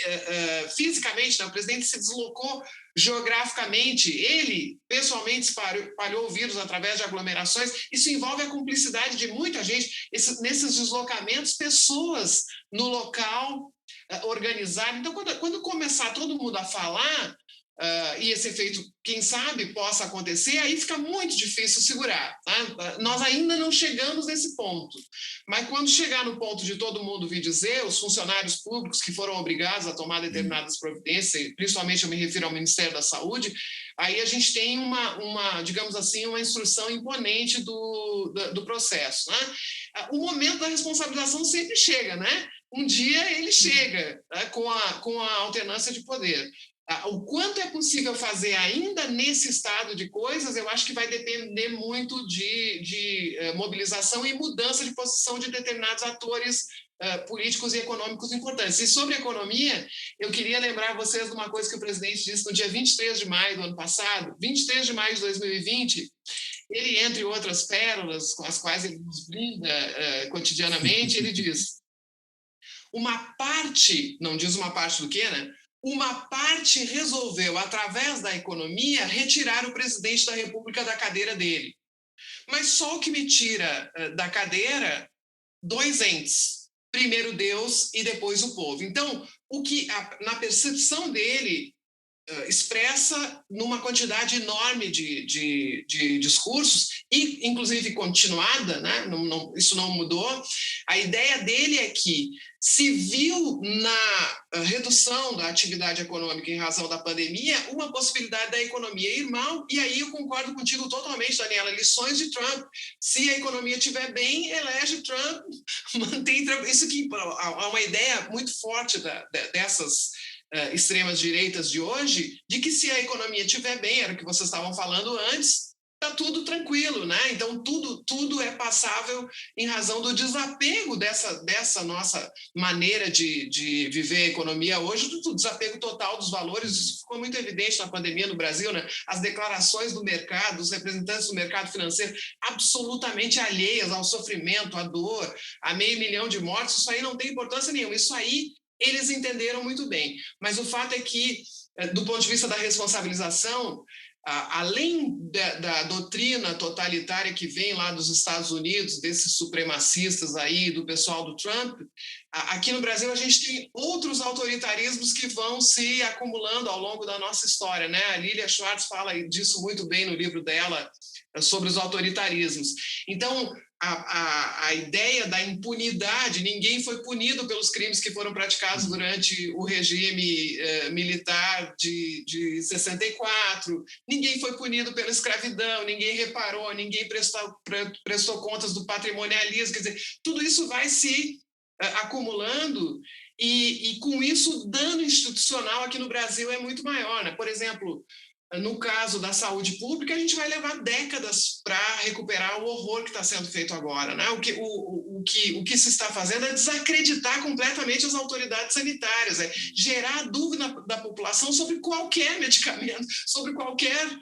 fisicamente, né? O presidente se deslocou geograficamente, ele pessoalmente espalhou o vírus através de aglomerações. Isso envolve a cumplicidade de muita gente. Nesses deslocamentos, pessoas no local organizaram. Então, quando começar todo mundo a falar, e esse efeito, quem sabe, possa acontecer, aí fica muito difícil segurar. Tá? Nós ainda não chegamos nesse ponto. Mas quando chegar no ponto de todo mundo vir dizer, os funcionários públicos que foram obrigados a tomar determinadas providências, principalmente eu me refiro ao Ministério da Saúde, aí a gente tem digamos assim, uma instrução imponente do processo. Né? O momento da responsabilização sempre chega, né? Um dia ele chega, né? com a alternância de poder. O quanto é possível fazer ainda nesse estado de coisas, eu acho que vai depender muito de mobilização e mudança de posição de determinados atores políticos e econômicos importantes. E sobre a economia, eu queria lembrar vocês de uma coisa que o presidente disse no dia 23 de maio do ano passado, 23 de maio de 2020, ele, entre outras pérolas com as quais ele nos brinda cotidianamente, ele diz: uma parte, não diz uma parte do quê, né? Uma parte resolveu, através da economia, retirar o presidente da República da cadeira dele. Mas só o que me tira da cadeira, dois entes. Primeiro Deus e depois o povo. Então, o que, na percepção dele, expressa numa quantidade enorme de discursos, e inclusive continuada, né? Isso não mudou. A ideia dele é que se viu na redução da atividade econômica em razão da pandemia uma possibilidade da economia ir mal, e aí eu concordo contigo totalmente, Daniela, lições de Trump. Se a economia estiver bem, elege Trump, mantém Trump. Isso aqui há uma ideia muito forte dessas extremas direitas de hoje, de que se a economia estiver bem, era o que vocês estavam falando antes, está tudo tranquilo, né? Então, tudo é passável em razão do desapego dessa nossa maneira de viver a economia hoje, do desapego total dos valores. Isso ficou muito evidente na pandemia no Brasil, né? As declarações do mercado, dos representantes do mercado financeiro, absolutamente alheias ao sofrimento, à dor, a 500 mil de mortes. Isso aí não tem importância nenhuma. Isso aí eles entenderam muito bem. Mas o fato é que, do ponto de vista da responsabilização, além da doutrina totalitária que vem lá dos Estados Unidos, desses supremacistas aí, do pessoal do Trump, aqui no Brasil a gente tem outros autoritarismos que vão se acumulando ao longo da nossa história, né? A Lilia Schwartz fala disso muito bem no livro dela, sobre os autoritarismos. Então, a ideia da impunidade, ninguém foi punido pelos crimes que foram praticados durante o regime militar de 64, ninguém foi punido pela escravidão, ninguém reparou, ninguém prestou contas do patrimonialismo, quer dizer, tudo isso vai se acumulando e com isso o dano institucional aqui no Brasil é muito maior, né? Por exemplo, no caso da saúde pública, a gente vai levar décadas para recuperar o horror que está sendo feito agora, né? O que se está fazendo é desacreditar completamente as autoridades sanitárias, é gerar dúvida da população sobre qualquer medicamento, sobre qualquer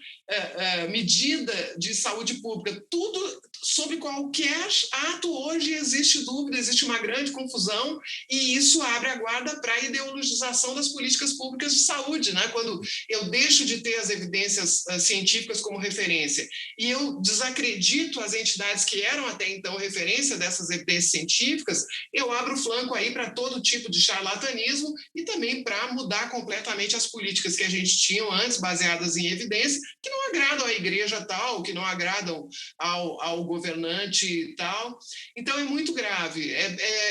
medida de saúde pública. Tudo, sobre qualquer ato, hoje existe dúvida, existe uma grande confusão, e isso abre a guarda para a ideologização das políticas públicas de saúde, né? Quando eu deixo de ter as evidências científicas como referência e eu desacredito as entidades que eram até então referência dessas evidências científicas, eu abro o flanco aí para todo tipo de charlatanismo e também para mudar completamente as políticas que a gente tinha antes, baseadas em evidência, que não agradam à igreja tal, que não agradam ao governante tal. Então é muito grave.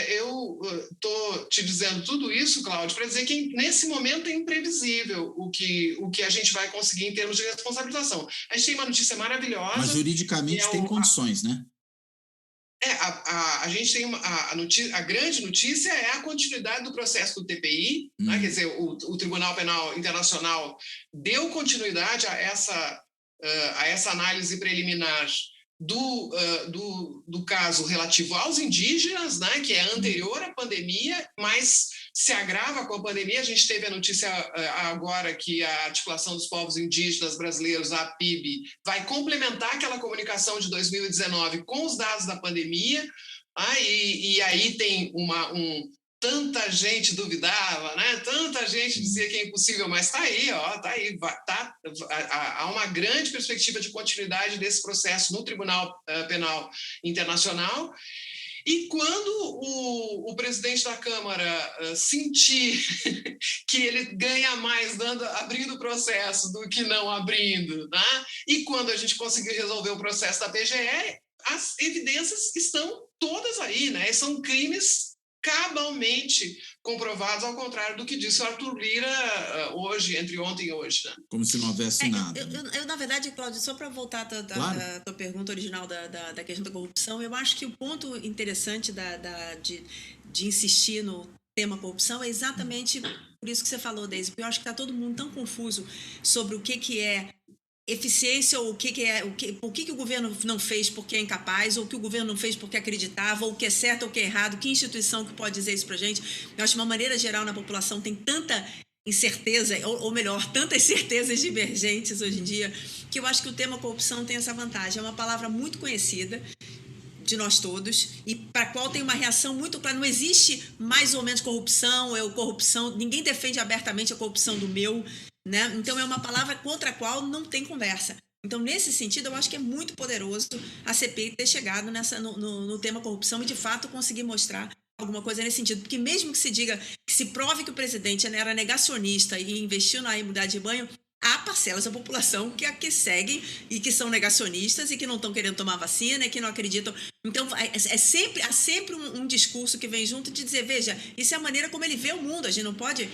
Eu estou te dizendo tudo isso, Cláudio, para dizer que nesse momento é imprevisível o que a gente vai conseguir em termos de responsabilização. A gente tem uma notícia maravilhosa. Mas juridicamente tem condições, né? A gente tem a grande notícia é a continuidade do processo do TPI, né? Quer dizer, o Tribunal Penal Internacional deu continuidade a essa análise preliminar do caso relativo aos indígenas, né? Que é anterior à pandemia, mas se agrava com a pandemia. A gente teve a notícia agora que a Articulação dos Povos Indígenas Brasileiros, a APIB, vai complementar aquela comunicação de 2019 com os dados da pandemia, e aí tem tanta gente duvidava, né? Tanta gente dizia que é impossível, mas está aí, há uma grande perspectiva de continuidade desse processo no Tribunal Penal Internacional. E quando o presidente da Câmara sentir que ele ganha mais abrindo o processo do que não abrindo, né? E quando a gente conseguir resolver o processo da PGR, as evidências estão todas aí, né? São crimes cabalmente comprovados, ao contrário do que disse o Arthur Lira hoje, entre ontem e hoje. Né? Como se não houvesse nada. Eu, na verdade, Cláudio, só para voltar à tua pergunta original da questão da corrupção, eu acho que o ponto interessante de insistir no tema corrupção é exatamente por isso que você falou, Deise, porque eu acho que está todo mundo tão confuso sobre o que é eficiência, ou o que o governo não fez porque é incapaz, ou o que o governo não fez porque acreditava, ou o que é certo ou o que é errado, que instituição que pode dizer isso pra gente. Eu acho que de uma maneira geral na população tem tanta incerteza, ou melhor, tantas certezas divergentes hoje em dia, que eu acho que o tema corrupção tem essa vantagem. É uma palavra muito conhecida de nós todos, e para a qual tem uma reação muito clara. Não existe mais ou menos corrupção, ninguém defende abertamente a corrupção do meu, né? Então é uma palavra contra a qual não tem conversa. Então, nesse sentido, eu acho que é muito poderoso a CPI ter chegado no tema corrupção e, de fato, conseguir mostrar alguma coisa nesse sentido. Porque mesmo que se diga, que se prove que o presidente era negacionista e investiu na imunidade de banho, há parcelas da população que seguem e que são negacionistas e que não estão querendo tomar vacina e que não acreditam. Então, há sempre um discurso que vem junto de dizer, veja, isso é a maneira como ele vê o mundo. A gente não pode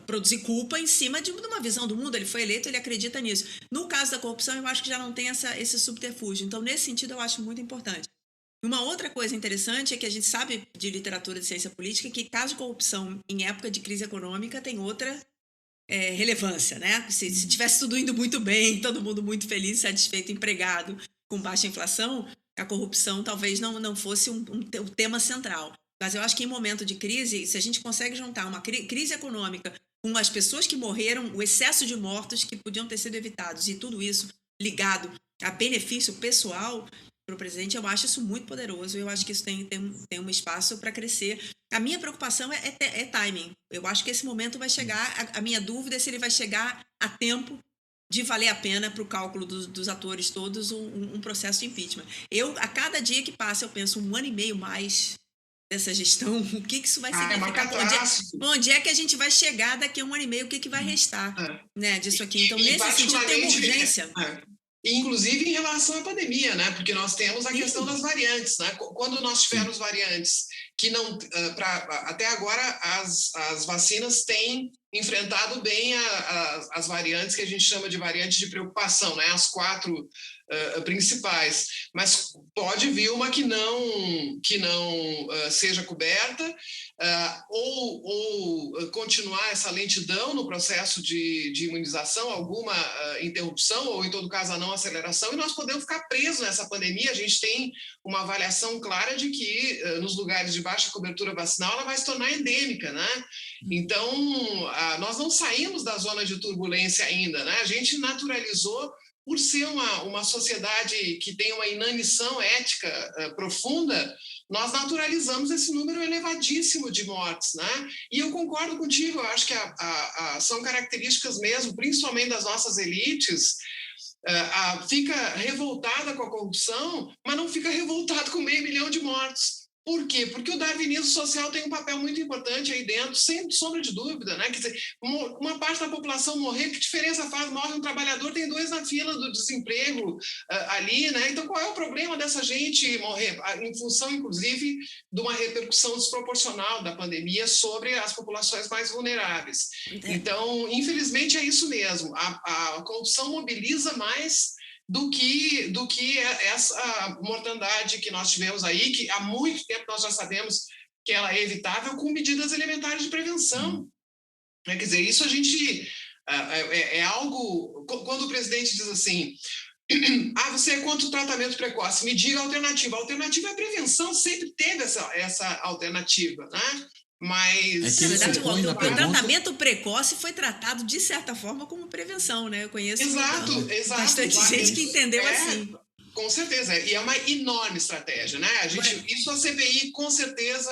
produzir culpa em cima de uma visão do mundo. Ele foi eleito, ele acredita nisso. No caso da corrupção, eu acho que já não tem esse subterfúgio. Então, nesse sentido, eu acho muito importante. Uma outra coisa interessante é que a gente sabe de literatura de ciência política que caso de corrupção em época de crise econômica tem outra relevância, né? Se tivesse tudo indo muito bem, todo mundo muito feliz, satisfeito, empregado, com baixa inflação, a corrupção talvez não fosse o tema central. Mas eu acho que em momento de crise, se a gente consegue juntar uma crise econômica com as pessoas que morreram, o excesso de mortos que podiam ter sido evitados e tudo isso ligado a benefício pessoal para o presidente, eu acho isso muito poderoso. Eu acho que isso tem um espaço para crescer. A minha preocupação é timing. Eu acho que esse momento vai chegar. A minha dúvida é se ele vai chegar a tempo de valer a pena para o cálculo dos atores todos um processo de impeachment. A cada dia que passa, eu penso 1 ano e meio mais dessa gestão, o que isso vai significar? Onde é que a gente vai chegar daqui a 1 ano e meio? O que vai restar né, disso aqui? Então, nesse sentido, tem uma urgência. Inclusive em relação à pandemia, né? Porque nós temos a questão das variantes, né? Quando nós tivermos variantes que não, até agora as vacinas têm enfrentado bem as variantes que a gente chama de variantes de preocupação, né? As 4 principais, mas pode vir uma que não seja coberta, ou continuar essa lentidão no processo de imunização, alguma interrupção, ou em todo caso a não aceleração, e nós podemos ficar presos nessa pandemia. A gente tem uma avaliação clara de que nos lugares de baixa cobertura vacinal ela vai se tornar endêmica, né? Então, nós não saímos da zona de turbulência ainda, né? A gente naturalizou, por ser uma sociedade que tem uma inanição ética profunda, nós naturalizamos esse número elevadíssimo de mortes, né? E eu concordo contigo, eu acho que são características mesmo, principalmente das nossas elites, fica revoltada com a corrupção, mas não fica revoltado com 500 mil de mortos. Por quê? Porque o darwinismo social tem um papel muito importante aí dentro, sem sombra de dúvida, né? Quer dizer, uma parte da população morrer, que diferença faz? Morre um trabalhador, tem 2 na fila do desemprego ali, né? Então, qual é o problema dessa gente morrer? Em função, inclusive, de uma repercussão desproporcional da pandemia sobre as populações mais vulneráveis. Então, infelizmente, é isso mesmo. A corrupção mobiliza mais do que essa mortandade que nós tivemos aí, que há muito tempo nós já sabemos que ela é evitável com medidas elementares de prevenção. Quer dizer, isso a gente é algo... Quando o presidente diz assim, você é contra o tratamento precoce, me diga a alternativa. A alternativa é a prevenção, sempre teve essa alternativa, né? Mas... Na verdade, o tratamento precoce foi tratado, de certa forma, como prevenção, né? Eu conheço bastante gente que entendeu assim. Com certeza, e é uma enorme estratégia, né? Isso a CPI, com certeza,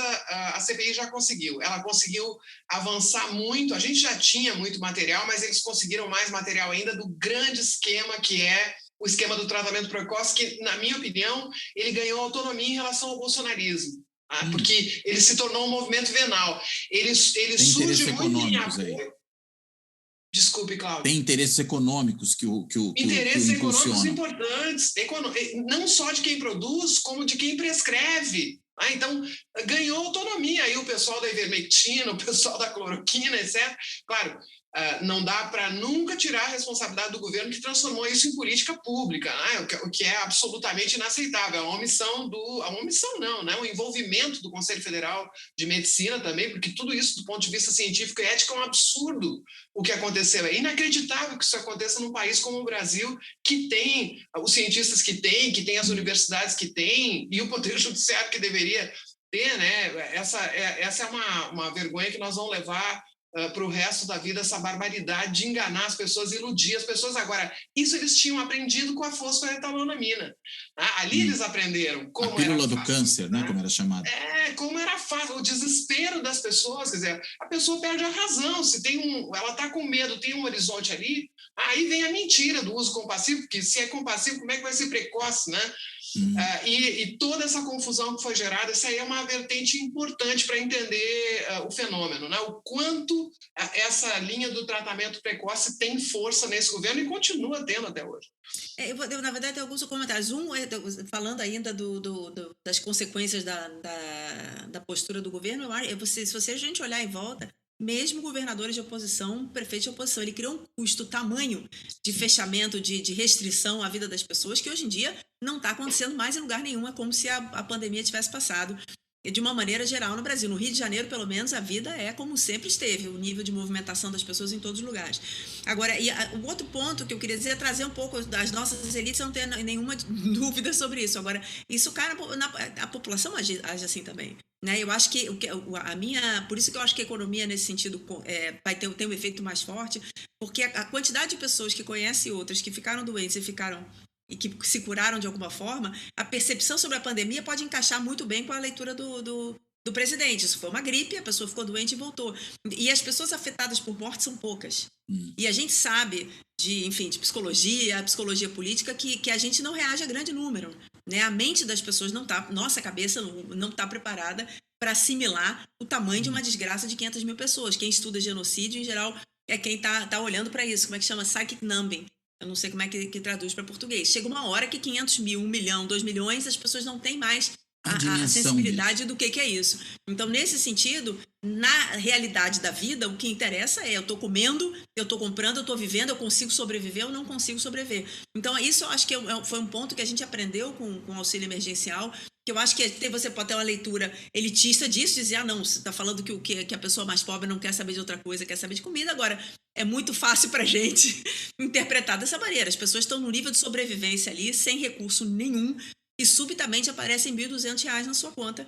a CPI já conseguiu. Ela conseguiu avançar muito, a gente já tinha muito material, mas eles conseguiram mais material ainda do grande esquema que é o esquema do tratamento precoce, que, na minha opinião, ele ganhou autonomia em relação ao bolsonarismo, porque ele se tornou um movimento venal. Ele surge muito em apoio. Desculpe, Cláudio. Tem interesses econômicos que o interesses econômicos importantes, não só de quem produz, como de quem prescreve. Então, ganhou autonomia aí o pessoal da ivermectina, o pessoal da cloroquina, etc. Claro, não dá para nunca tirar a responsabilidade do governo que transformou isso em política pública, né? O que é absolutamente inaceitável. O envolvimento do Conselho Federal de Medicina também, porque tudo isso, do ponto de vista científico e ético, é um absurdo o que aconteceu. É inacreditável que isso aconteça num país como o Brasil, que tem os cientistas que tem as universidades que tem, e o Poder Judiciário que deveria ter, né? Essa é uma vergonha que nós vamos levar para o resto da vida, essa barbaridade de enganar as pessoas, iludir as pessoas. Agora, isso eles tinham aprendido com a fosfoetalonamina. Ali eles aprenderam como a pílula do câncer, né? Como era chamada. Como era fácil, o desespero das pessoas, quer dizer, a pessoa perde a razão, ela está com medo, tem um horizonte ali, aí vem a mentira do uso compassivo, porque se é compassivo, como é que vai ser precoce, né? E toda essa confusão que foi gerada, essa aí é uma vertente importante para entender o fenômeno, né? O quanto essa linha do tratamento precoce tem força nesse governo e continua tendo até hoje. Na verdade, tem alguns comentários. Falando ainda das consequências da postura do governo, se a gente olhar em volta, mesmo governadores de oposição, prefeitos de oposição, ele criou um custo tamanho de fechamento, de restrição à vida das pessoas, que hoje em dia não está acontecendo mais em lugar nenhum. É como se a pandemia tivesse passado. De uma maneira geral no Brasil. No Rio de Janeiro, pelo menos, a vida é como sempre esteve, o nível de movimentação das pessoas em todos os lugares. Agora, o outro ponto que eu queria dizer é trazer um pouco das nossas elites, não ter nenhuma dúvida sobre isso. Agora, isso cai a população age assim também. Né? Eu acho que por isso que eu acho que a economia, nesse sentido, vai ter um efeito mais forte, porque a quantidade de pessoas que conhecem outras, que ficaram doentes e que se curaram de alguma forma, a percepção sobre a pandemia pode encaixar muito bem com a leitura do presidente. Isso foi uma gripe, a pessoa ficou doente e voltou. E as pessoas afetadas por morte são poucas. E a gente sabe de psicologia política, que a gente não reage a grande número. Né? A mente das pessoas nossa cabeça não está preparada para assimilar o tamanho de uma desgraça de 500 mil pessoas. Quem estuda genocídio, em geral, é quem está olhando para isso. Como é que chama? Psychic numbing. Eu não sei como é que traduz para português. Chega uma hora que 500 mil, 1 milhão, 2 milhões, as pessoas não têm mais a sensibilidade do que é isso. Então, nesse sentido, na realidade da vida, o que interessa é eu estou comendo, eu estou comprando, eu estou vivendo, eu consigo sobreviver ou não consigo sobreviver. Então, isso eu acho que foi um ponto que a gente aprendeu com o auxílio emergencial, que eu acho que você pode ter uma leitura elitista disso, dizer, não, você está falando que a pessoa mais pobre não quer saber de outra coisa, quer saber de comida. Agora, é muito fácil para a gente interpretar dessa maneira. As pessoas estão no nível de sobrevivência ali, sem recurso nenhum, e subitamente aparecem R$1.200 na sua conta,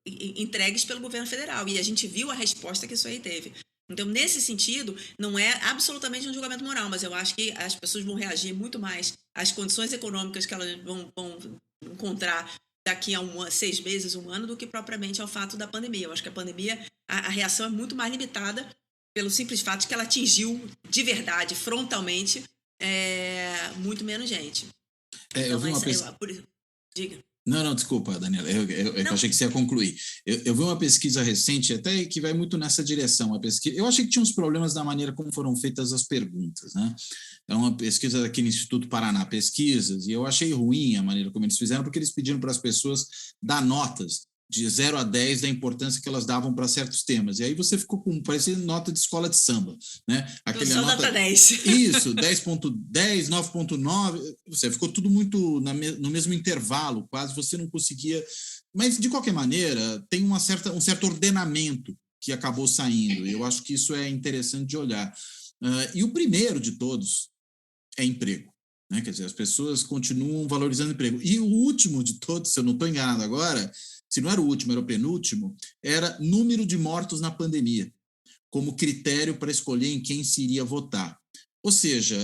entregues pelo governo federal. E a gente viu a resposta que isso aí teve. Então, nesse sentido, não é absolutamente um julgamento moral, mas eu acho que as pessoas vão reagir muito mais às condições econômicas que elas vão encontrar daqui a 6 meses, 1 ano, do que propriamente ao fato da pandemia. Eu acho que a pandemia, a reação é muito mais limitada pelo simples fato de que ela atingiu de verdade, frontalmente, muito menos gente. Eu vi uma pesquisa... Diga. Não, desculpa, Daniela, eu achei que você ia concluir. Eu vi uma pesquisa recente, até que vai muito nessa direção. Eu achei que tinha uns problemas na maneira como foram feitas as perguntas, né? É uma pesquisa aqui no Instituto Paraná Pesquisas, e eu achei ruim a maneira como eles fizeram, porque eles pediram para as pessoas dar notas de 0 a 10 da importância que elas davam para certos temas. E aí você ficou com, parecia nota de escola de samba, né? Aquele nota 10. Isso, 10.10, 9.9, você ficou tudo muito no mesmo intervalo, quase você não conseguia... Mas, de qualquer maneira, tem um certo ordenamento que acabou saindo, e eu acho que isso é interessante de olhar. E o primeiro de todos é emprego, né? Quer dizer, as pessoas continuam valorizando emprego. E o último de todos, se eu não estou enganado agora, se não era o último, era o penúltimo, era número de mortos na pandemia, como critério para escolher em quem se iria votar. Ou seja,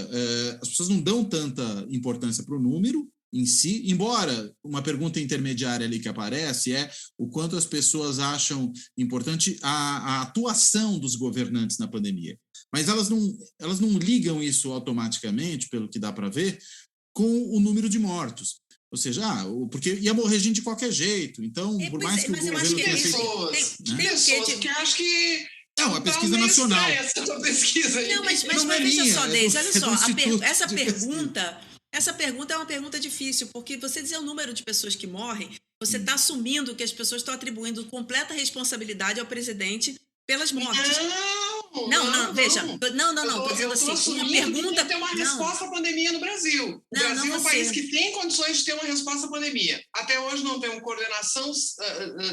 as pessoas não dão tanta importância para o número em si, embora uma pergunta intermediária ali que aparece é o quanto as pessoas acham importante a atuação dos governantes na pandemia. Mas elas não ligam isso automaticamente, pelo que dá para ver, com o número de mortos. Ou seja, porque ia morrer gente de qualquer jeito. Então, por mais que o governo tenha feito... Pessoas que acho que... Não, a pesquisa nacional. Essa pesquisa aí. Não, mas veja só, Deise, olha só, essa pergunta é uma pergunta difícil, porque você dizer o número de pessoas que morrem, você está assumindo que as pessoas estão atribuindo completa responsabilidade ao presidente pelas mortes. Não, veja. Não. Estou dizendo assim, uma pergunta... Tem uma resposta à pandemia no Brasil. O Brasil é um país que tem condições de ter uma resposta à pandemia. Até hoje não tem uma coordenação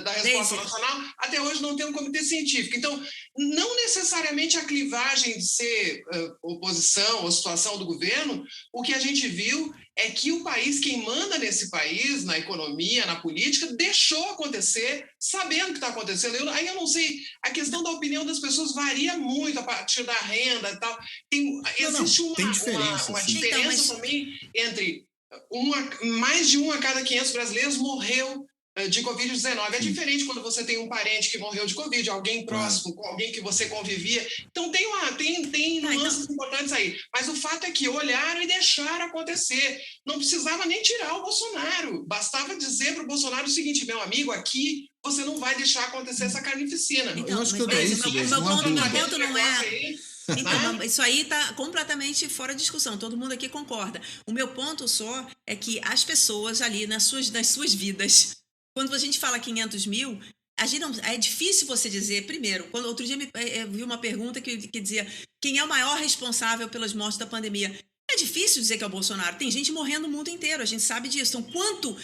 da resposta nacional, até hoje não tem um comitê científico. Então, não necessariamente a clivagem de ser oposição ou situação do governo, o que a gente viu é que o país, quem manda nesse país, na economia, na política, deixou acontecer, sabendo o que está acontecendo. Aí eu não sei, a questão da opinião das pessoas varia muito a partir da renda e tal. Existe uma diferença também entre mais de um a cada 500 brasileiros morreu de Covid-19. É diferente quando você tem um parente que morreu de Covid, alguém próximo, com alguém que você convivia. Então, tem nuances importantes aí. Mas o fato é que olharam e deixaram acontecer. Não precisava nem tirar o Bolsonaro. Bastava dizer para o Bolsonaro o seguinte, meu amigo, aqui você não vai deixar acontecer essa carnificina. Então, eu acho que é isso, meu ponto não é... Então, isso aí está completamente fora de discussão, todo mundo aqui concorda. O meu ponto só é que as pessoas ali nas suas vidas, quando a gente fala 500 mil, é difícil você dizer, primeiro, outro dia eu vi uma pergunta que dizia quem é o maior responsável pelas mortes da pandemia. É difícil dizer que é o Bolsonaro. Tem gente morrendo no mundo inteiro, a gente sabe disso. Então, quanto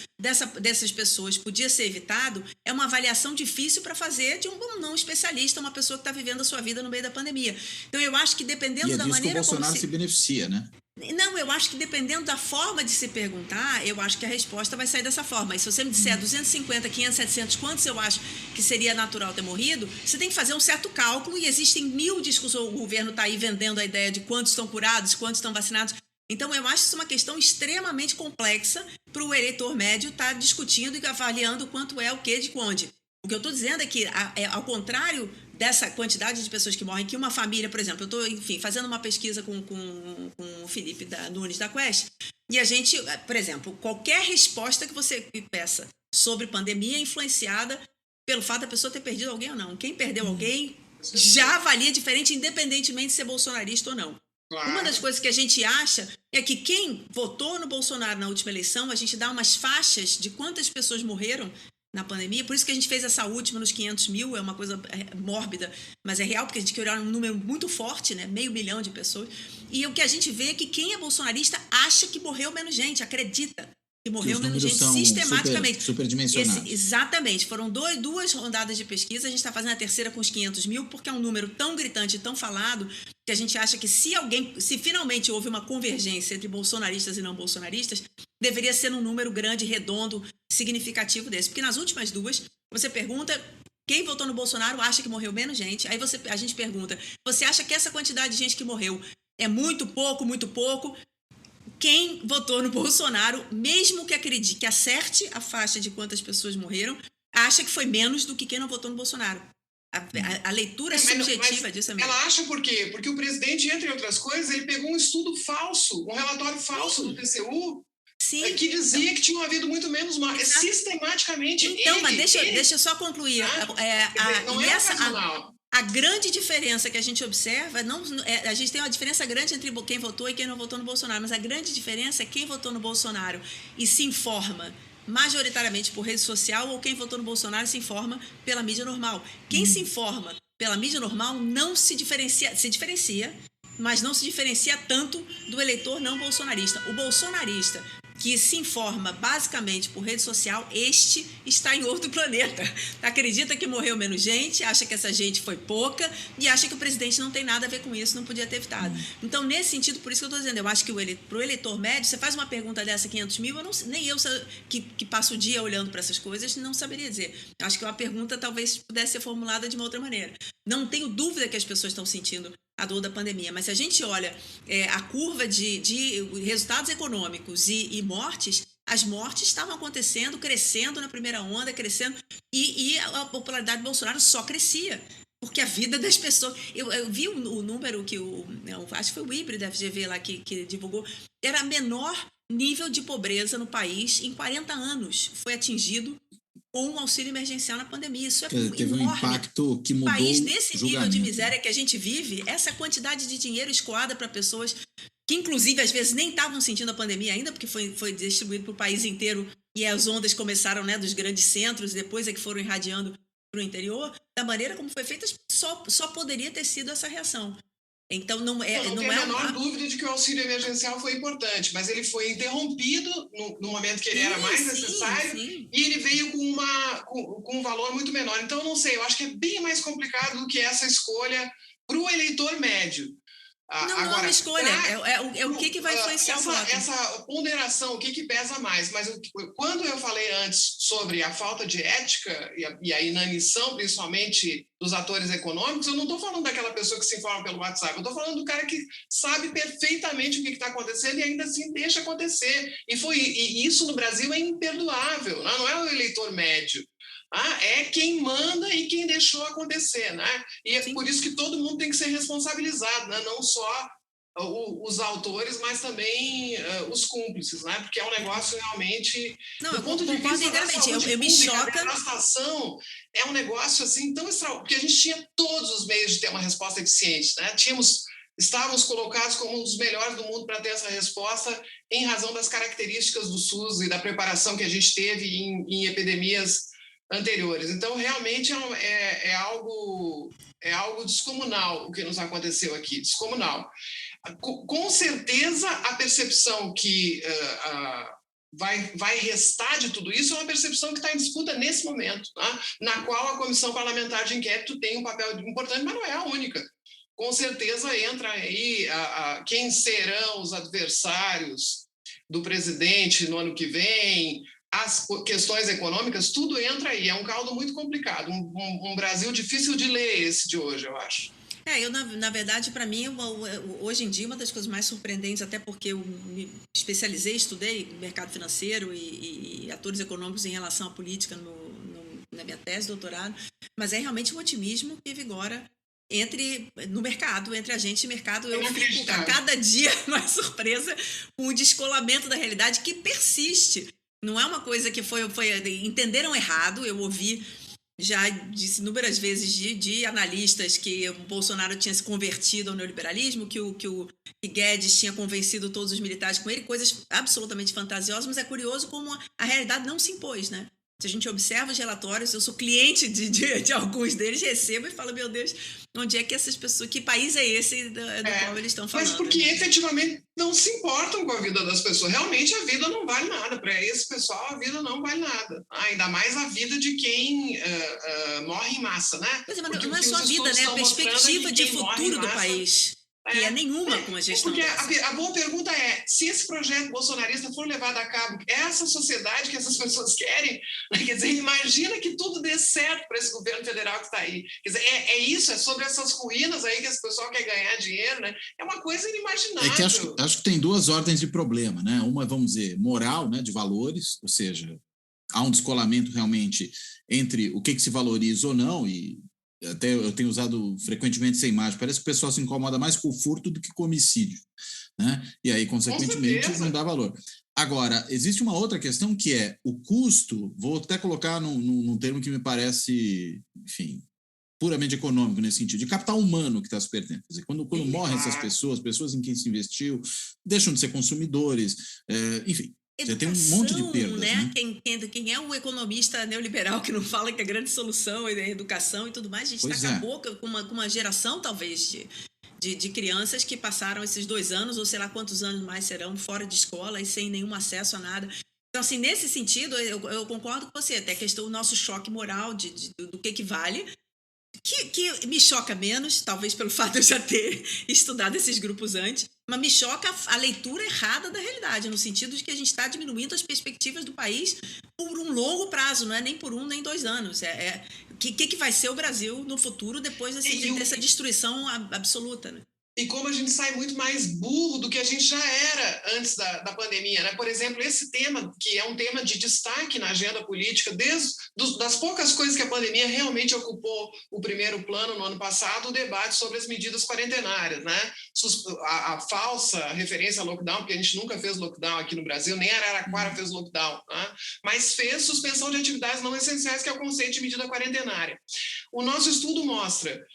dessas pessoas podia ser evitado é uma avaliação difícil para fazer de um não especialista, uma pessoa que está vivendo a sua vida no meio da pandemia. Então, eu acho que dependendo da maneira como o Bolsonaro se beneficia, né? Não, eu acho que dependendo da forma de se perguntar, eu acho que a resposta vai sair dessa forma. E se você me disser 250, 500, 700, quantos eu acho que seria natural ter morrido, você tem que fazer um certo cálculo e existem 1000 discussões. O governo está aí vendendo a ideia de quantos estão curados, quantos estão vacinados. Então, eu acho isso uma questão extremamente complexa para o eleitor médio estar discutindo e avaliando quanto é o que de onde. O que eu estou dizendo é que, ao contrário dessa quantidade de pessoas que morrem, que uma família, por exemplo, eu estou, enfim, fazendo uma pesquisa com o Felipe Nunes da Quest, e a gente, por exemplo, qualquer resposta que você peça sobre pandemia é influenciada pelo fato da pessoa ter perdido alguém ou não. Quem perdeu alguém já avalia diferente, independentemente de ser bolsonarista ou não. Claro. Uma das coisas que a gente acha é que quem votou no Bolsonaro na última eleição, a gente dá umas faixas de quantas pessoas morreram na pandemia, por isso que a gente fez essa última nos 500 mil, é uma coisa mórbida, mas é real, porque a gente queria um número muito forte, né? 500 mil de pessoas, e o que a gente vê é que quem é bolsonarista acha que morreu menos gente, acredita que morreu menos gente sistematicamente. Superdimensionados. Exatamente, foram duas rodadas de pesquisa, a gente está fazendo a terceira com os 500 mil, porque é um número tão gritante, tão falado, que a gente acha que se finalmente houve uma convergência entre bolsonaristas e não bolsonaristas, deveria ser um número grande, redondo, significativo desse. Porque nas últimas duas, você pergunta quem votou no Bolsonaro acha que morreu menos gente. Aí a gente pergunta, você acha que essa quantidade de gente que morreu é muito pouco, muito pouco? Quem votou no Bolsonaro, mesmo que acredite, que acerte a faixa de quantas pessoas morreram, acha que foi menos do que quem não votou no Bolsonaro. A leitura subjetiva disso é mesmo. Ela acha por quê? Porque o presidente, entre outras coisas, ele pegou um estudo falso, um relatório falso do TCU, que dizia que tinha havido muito menos mortes. Sistematicamente. Então, mas deixa eu só concluir. Não é ocasional. A grande diferença que a gente observa, a gente tem uma diferença grande entre quem votou e quem não votou no Bolsonaro, mas a grande diferença é quem votou no Bolsonaro e se informa majoritariamente por rede social, ou quem votou no Bolsonaro se informa pela mídia normal. Quem se informa pela mídia normal não se diferencia, mas não se diferencia tanto do eleitor não bolsonarista. O bolsonarista que se informa basicamente por rede social, este está em outro planeta. Acredita que morreu menos gente, acha que essa gente foi pouca e acha que o presidente não tem nada a ver com isso, não podia ter evitado. Então, nesse sentido, por isso que eu estou dizendo, eu acho que para o eleitor médio, você faz uma pergunta dessa, 500 mil, nem eu que passo o dia olhando para essas coisas, não saberia dizer. Acho que uma pergunta talvez pudesse ser formulada de uma outra maneira. Não tenho dúvida que as pessoas estão sentindo a dor da pandemia, mas se a gente olha a curva de resultados econômicos e mortes, as mortes estavam acontecendo, crescendo na primeira onda, crescendo, e a popularidade do Bolsonaro só crescia, porque a vida das pessoas... Eu vi o número que acho que foi o IBRE da FGV lá que divulgou, era menor nível de pobreza no país em 40 anos, foi atingido com o auxílio emergencial na pandemia. Isso teve enorme. Um impacto que mudou o país nesse nível de julgamento. miséria que a gente vive, essa quantidade de dinheiro escoada para pessoas que, inclusive, às vezes nem estavam sentindo a pandemia ainda, porque foi distribuído para o país inteiro e as ondas começaram, né, dos grandes centros, depois é que foram irradiando para o interior, da maneira como foi feita, só poderia ter sido essa reação. Então, não tenho a menor dúvida de que o auxílio emergencial foi importante, mas ele foi interrompido no momento que ele era mais necessário, sim. E ele veio com um valor muito menor. Então, eu não sei, eu acho que é bem mais complicado do que essa escolha para o eleitor médio. Não é uma escolha, o que vai influenciar o voto. Essa ponderação, o que pesa mais, mas quando eu falei antes sobre a falta de ética e a inanição, principalmente dos atores econômicos, eu não estou falando daquela pessoa que se informa pelo WhatsApp, eu estou falando do cara que sabe perfeitamente o que está acontecendo e ainda assim deixa acontecer. E isso no Brasil é imperdoável, não é o eleitor médio. É quem manda e quem deixou acontecer, né? E é por isso que todo mundo tem que ser responsabilizado, né? Não só os autores, mas também os cúmplices, né? Porque é um negócio realmente... Não, do ponto de vista da saúde pública, me choca. A devastação é um negócio assim tão extraordinário, porque a gente tinha todos os meios de ter uma resposta eficiente, né? Estávamos colocados como um dos melhores do mundo para ter essa resposta em razão das características do SUS e da preparação que a gente teve em epidemias anteriores. Então, realmente é algo descomunal o que nos aconteceu aqui, descomunal. Com certeza, a percepção que vai restar de tudo isso é uma percepção que está em disputa nesse momento, tá? Na qual a Comissão Parlamentar de Inquérito tem um papel importante, mas não é a única. Com certeza entra aí quem serão os adversários do presidente no ano que vem, as questões econômicas, tudo entra aí. É um caldo muito complicado. Um Brasil difícil de ler esse de hoje, eu acho. Na verdade, para mim, hoje em dia, uma das coisas mais surpreendentes, até porque eu me especializei, estudei mercado financeiro e atores econômicos em relação à política na minha tese de doutorado, mas é realmente um otimismo que vigora no mercado, entre agentes de mercado. Eu fico a cada dia mais surpresa com o descolamento da realidade que persiste. Não é uma coisa que entenderam errado. Eu ouvi, já disse inúmeras vezes de analistas que o Bolsonaro tinha se convertido ao neoliberalismo, que o Guedes tinha convencido todos os militares com ele, coisas absolutamente fantasiosas, mas é curioso como a realidade não se impôs, né? Se a gente observa os relatórios, eu sou cliente de alguns deles, recebo e falo, meu Deus, onde é que essas pessoas, que país é esse do qual eles estão falando? Mas porque efetivamente não se importam com a vida das pessoas. Realmente a vida não vale nada. Para esse pessoal, a vida não vale nada. Ainda mais a vida de quem morre em massa, né? Mas não é só a vida, né? A perspectiva de futuro do país. Que é nenhuma com a gestão. Porque a boa pergunta é, se esse projeto bolsonarista for levado a cabo, é essa sociedade que essas pessoas querem? Quer dizer, imagina que tudo dê certo para esse governo federal que está aí. Quer dizer, é sobre essas ruínas aí que esse pessoal quer ganhar dinheiro, né? É uma coisa inimaginável. É que acho que tem duas ordens de problema, né? Uma, vamos dizer, moral, né, de valores, ou seja, há um descolamento realmente entre o que se valoriza ou não, e até eu tenho usado frequentemente essa imagem, parece que o pessoal se incomoda mais com o furto do que com o homicídio, né? E aí, consequentemente, não dá valor. Agora, existe uma outra questão que é o custo, vou até colocar num termo que me parece, enfim, puramente econômico nesse sentido, de capital humano que está se perdendo. Quer dizer, quando morrem essas pessoas em quem se investiu, deixam de ser consumidores, enfim. Já tem um monte de perdas, né? Quem é o economista neoliberal que não fala que a grande solução é a educação e tudo mais, a gente acabou com uma geração, talvez, de crianças que passaram esses 2 anos, ou sei lá quantos anos mais serão, fora de escola e sem nenhum acesso a nada. Então, assim, nesse sentido, eu concordo com você, até a questão do nosso choque moral do que vale, que me choca menos, talvez pelo fato de eu já ter estudado esses grupos antes, mas me choca a leitura errada da realidade, no sentido de que a gente está diminuindo as perspectivas do país por um longo prazo, não é nem por 1 nem 2 anos. O que vai ser o Brasil no futuro depois dessa destruição absoluta, né? E como a gente sai muito mais burro do que a gente já era antes da pandemia, né? Por exemplo, esse tema, que é um tema de destaque na agenda política, das poucas coisas que a pandemia realmente ocupou o primeiro plano no ano passado, o debate sobre as medidas quarentenárias, né? A falsa referência a lockdown, porque a gente nunca fez lockdown aqui no Brasil, nem Araraquara fez lockdown, né? Mas fez suspensão de atividades não essenciais, que é o conceito de medida quarentenária. O nosso estudo mostra: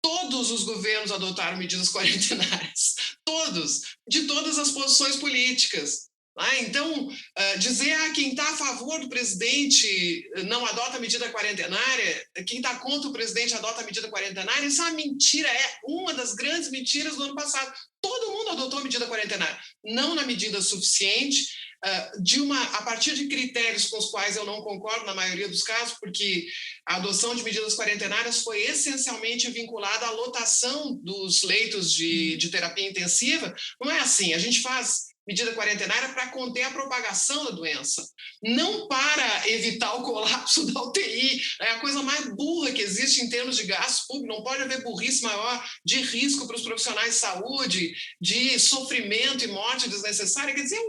todos os governos adotaram medidas quarentenárias, todos, de todas as posições políticas. Então, dizer quem está a favor do presidente não adota a medida quarentenária, quem está contra o presidente adota a medida quarentenária, isso é uma mentira, é uma das grandes mentiras do ano passado. Todo mundo adotou a medida quarentenária, não na medida suficiente, a partir de critérios com os quais eu não concordo na maioria dos casos, porque a adoção de medidas quarentenárias foi essencialmente vinculada à lotação dos leitos de terapia intensiva. Não é assim, a gente faz medida quarentenária para conter a propagação da doença, não para evitar o colapso da UTI. É a coisa mais burra que existe em termos de gasto público. Não pode haver burrice maior de risco para os profissionais de saúde, de sofrimento e morte desnecessária. Quer dizer,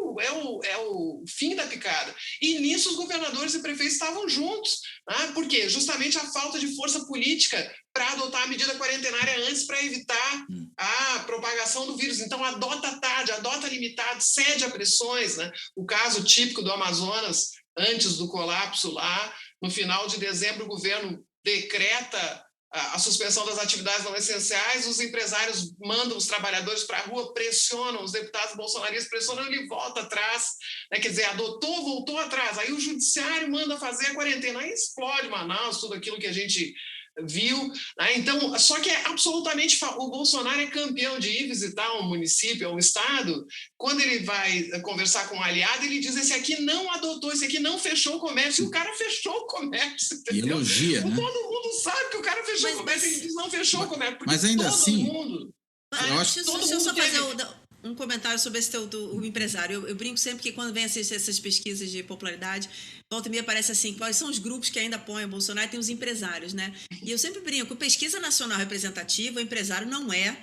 é o fim da picada. E nisso os governadores e prefeitos estavam juntos. Né? Por quê? Justamente a falta de força política para adotar a medida quarentenária antes, para evitar a propagação do vírus. Então, adota tarde, adota limitado, cede a pressões. Né? O caso típico do Amazonas, antes do colapso lá, no final de dezembro, o governo decreta a suspensão das atividades não essenciais, os empresários mandam os trabalhadores para a rua, pressionam, os deputados bolsonaristas pressionam, ele volta atrás, né? Quer dizer, adotou, voltou atrás. Aí o judiciário manda fazer a quarentena, aí explode Manaus, tudo aquilo que a gente viu, né? Então, só que é absolutamente o Bolsonaro é campeão de ir visitar um município, um estado, quando ele vai conversar com um aliado, ele diz: esse aqui não adotou, esse aqui não fechou o comércio, e o cara fechou o comércio, entendeu? E elogia, né? Todo mundo sabe que o cara fechou o comércio, ele diz: não fechou o comércio, porque mas ainda todo assim, mundo... eu acho que Deixa eu só fazer um comentário sobre esse o empresário. Eu brinco sempre que quando vem essas pesquisas de popularidade, volta e meia aparece assim, quais são os grupos que ainda apoiam o Bolsonaro, e tem os empresários, né? E eu sempre brinco, pesquisa nacional representativa, o empresário não é,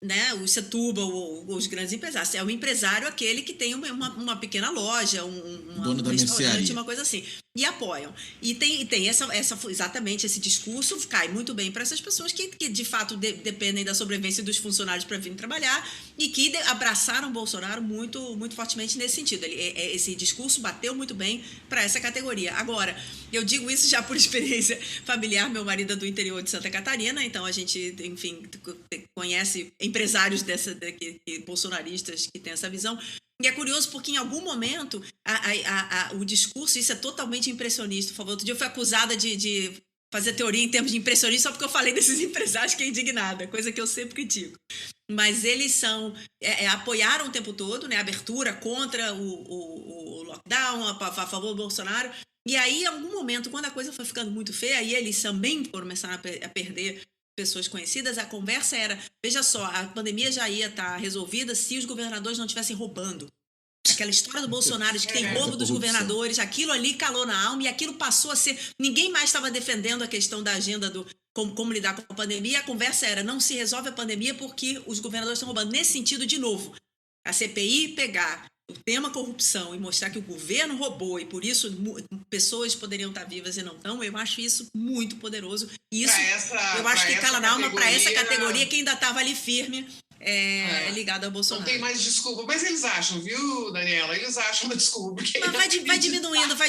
né, o Setúbal ou os grandes empresários. É o empresário aquele que tem uma pequena loja, dono da mercearia, uma coisa assim. E apoiam. E tem exatamente esse discurso, cai muito bem para essas pessoas que de fato dependem da sobrevivência dos funcionários para vir trabalhar e que abraçaram o Bolsonaro muito, muito fortemente nesse sentido. Esse discurso bateu muito bem para essa categoria. Agora, eu digo isso já por experiência familiar, meu marido é do interior de Santa Catarina, então a gente, enfim, conhece empresários bolsonaristas que têm essa visão. E é curioso porque em algum momento o discurso, isso é totalmente impressionista. Por favor, outro dia eu fui acusada de fazer teoria em termos de impressionista só porque eu falei desses empresários que é indignada, coisa que eu sempre critico. Mas eles apoiaram o tempo todo, né, a abertura contra o lockdown, a favor do Bolsonaro. E aí, em algum momento, quando a coisa foi ficando muito feia, aí eles também começaram a perder pessoas conhecidas. A conversa era: veja só, a pandemia já ia estar resolvida se os governadores não estivessem roubando. Aquela história do Bolsonaro de que tem roubo dos governadores, aquilo ali calou na alma e aquilo passou a ser... Ninguém mais estava defendendo a questão da agenda do como lidar com a pandemia. A conversa era: não se resolve a pandemia porque os governadores estão roubando. Nesse sentido, de novo, a CPI pegar o tema corrupção e mostrar que o governo roubou e por isso pessoas poderiam estar vivas e não estão, eu acho isso muito poderoso. E isso eu acho que cala na alma para essa categoria que ainda estava ali firme ligado ao Bolsonaro. Não tem mais desculpa, mas eles acham, viu, Daniela? Eles acham uma desculpa. Mas vai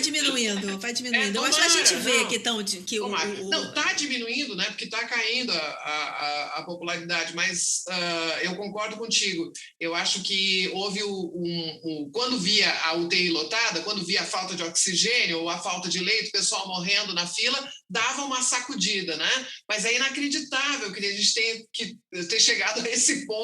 diminuindo. Eu acho que a gente vê que Não, está diminuindo, né? Porque está caindo a popularidade, mas eu concordo contigo. Eu acho que houve quando via a UTI lotada, quando via a falta de oxigênio ou a falta de leito, o pessoal morrendo na fila, dava uma sacudida, né? Mas é inacreditável que a gente tenha que ter chegado a esse ponto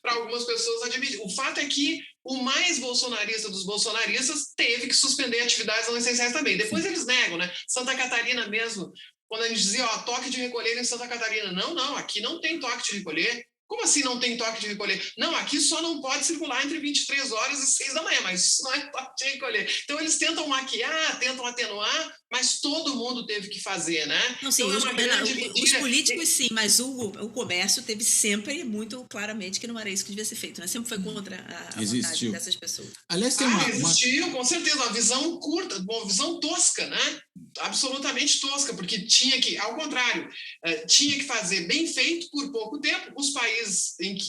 para algumas pessoas admitirem. O fato é que o mais bolsonarista dos bolsonaristas teve que suspender atividades não essenciais também. Depois eles negam, né? Santa Catarina mesmo, quando a gente dizia, toque de recolher em Santa Catarina. Não, aqui não tem toque de recolher. Como assim não tem toque de recolher? Não, aqui só não pode circular entre 23 horas e 6 da manhã, mas isso não é toque de recolher. Então eles tentam maquiar, tentam atenuar, mas todo mundo teve que fazer, né? Não, sim, então, os políticos sim, mas o comércio teve sempre muito claramente que não era isso que devia ser feito, né? Sempre foi contra a vontade dessas pessoas. Aliás, tem existiu, com certeza, uma visão curta, uma visão tosca, né? Absolutamente tosca, porque tinha que, ao contrário, tinha que fazer bem feito por pouco tempo. Os países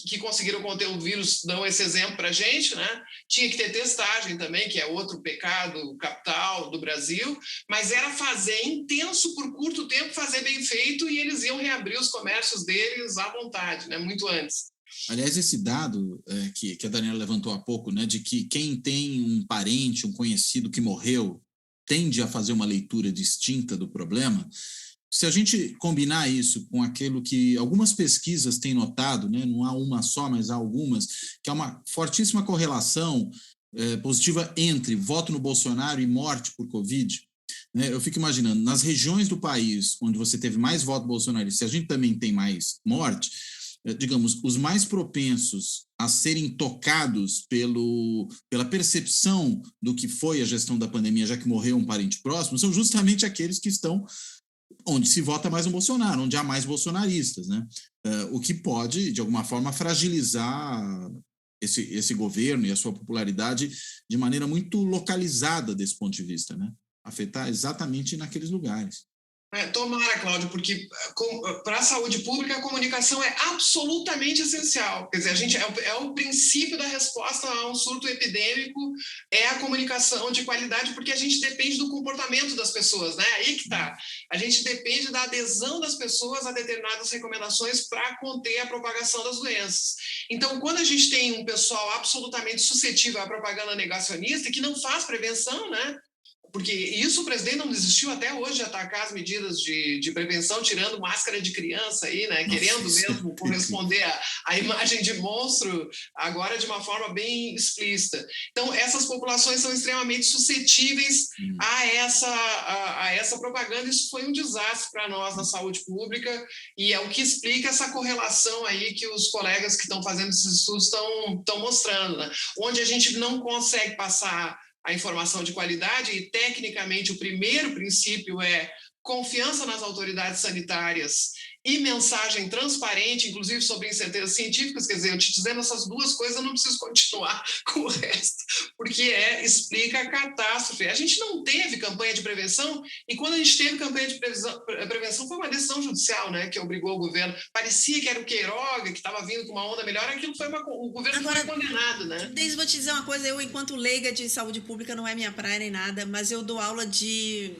que conseguiram conter o vírus dão esse exemplo para a gente, né? Tinha que ter testagem também, que é outro pecado capital do Brasil, mas era fazer intenso por curto tempo, fazer bem feito, e eles iam reabrir os comércios deles à vontade, né? Muito antes. Aliás, esse dado que a Daniela levantou há pouco, né, de que quem tem um parente, um conhecido que morreu, tende a fazer uma leitura distinta do problema. Se a gente combinar isso com aquilo que algumas pesquisas têm notado, né, não há uma só, mas há algumas, que há uma fortíssima correlação positiva entre voto no Bolsonaro e morte por Covid, né, eu fico imaginando, nas regiões do país onde você teve mais voto bolsonarista, se a gente também tem mais morte, digamos, os mais propensos a serem tocados pela percepção do que foi a gestão da pandemia, já que morreu um parente próximo, são justamente aqueles que estão onde se vota mais no Bolsonaro, onde há mais bolsonaristas, né? O que pode, de alguma forma, fragilizar esse governo e a sua popularidade de maneira muito localizada desse ponto de vista, né? Afetar exatamente naqueles lugares. Tomara, Cláudio, porque para a saúde pública a comunicação é absolutamente essencial. Quer dizer, a gente é o princípio da resposta a um surto epidêmico, é a comunicação de qualidade, porque a gente depende do comportamento das pessoas, né? Aí que está. A gente depende da adesão das pessoas a determinadas recomendações para conter a propagação das doenças. Então, quando a gente tem um pessoal absolutamente suscetível à propaganda negacionista, que não faz prevenção, né? Porque isso o presidente não desistiu até hoje de atacar as medidas de prevenção, tirando máscara de criança aí, né? Nossa, querendo mesmo corresponder à imagem de monstro, agora de uma forma bem explícita. Então, essas populações são extremamente suscetíveis a essa propaganda. Isso foi um desastre para nós na saúde pública, e é o que explica essa correlação aí que os colegas que estão fazendo esses estudos estão mostrando, né? Onde a gente não consegue passar a informação de qualidade, e tecnicamente o primeiro princípio é confiança nas autoridades sanitárias e mensagem transparente, inclusive sobre incertezas científicas. Quer dizer, eu te dizendo essas duas coisas, eu não preciso continuar com o resto, porque explica a catástrofe. A gente não teve campanha de prevenção, e quando a gente teve campanha de prevenção foi uma decisão judicial, né, que obrigou o governo. Parecia que era o Queiroga, que estava vindo com uma onda melhor, aquilo foi o governo foi condenado, né? Deise, vou te dizer uma coisa, eu, enquanto leiga de saúde pública, não é minha praia nem nada, mas eu dou aula de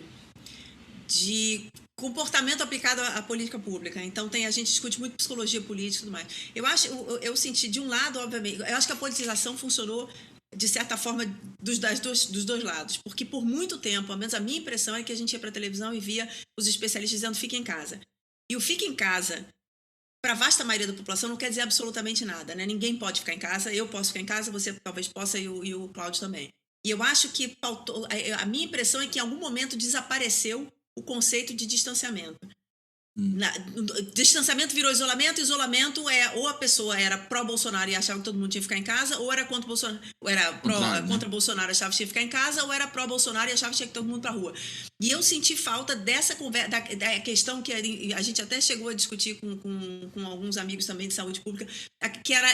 comportamento aplicado à política pública. Então, a gente discute muito psicologia política e tudo mais. Eu senti, de um lado, obviamente, eu acho que a politização funcionou, de certa forma, dos dois lados. Porque, por muito tempo, pelo menos a minha impressão é que a gente ia para a televisão e via os especialistas dizendo fica em casa. E o fica em casa, para a vasta maioria da população, não quer dizer absolutamente nada, né? Ninguém pode ficar em casa, eu posso ficar em casa, você talvez possa e o Cláudio também. E eu acho que faltou, a minha impressão é que em algum momento desapareceu o conceito de distanciamento. Distanciamento virou isolamento. Isolamento ou a pessoa era pró-Bolsonaro e achava que todo mundo tinha que ficar em casa, ou era contra Bolsonaro, contra Bolsonaro e achava que tinha que ficar em casa, ou era pró-Bolsonaro e achava que tinha que todo mundo para a rua. E eu senti falta dessa conversa, da questão que a gente até chegou a discutir com alguns amigos também de saúde pública, que era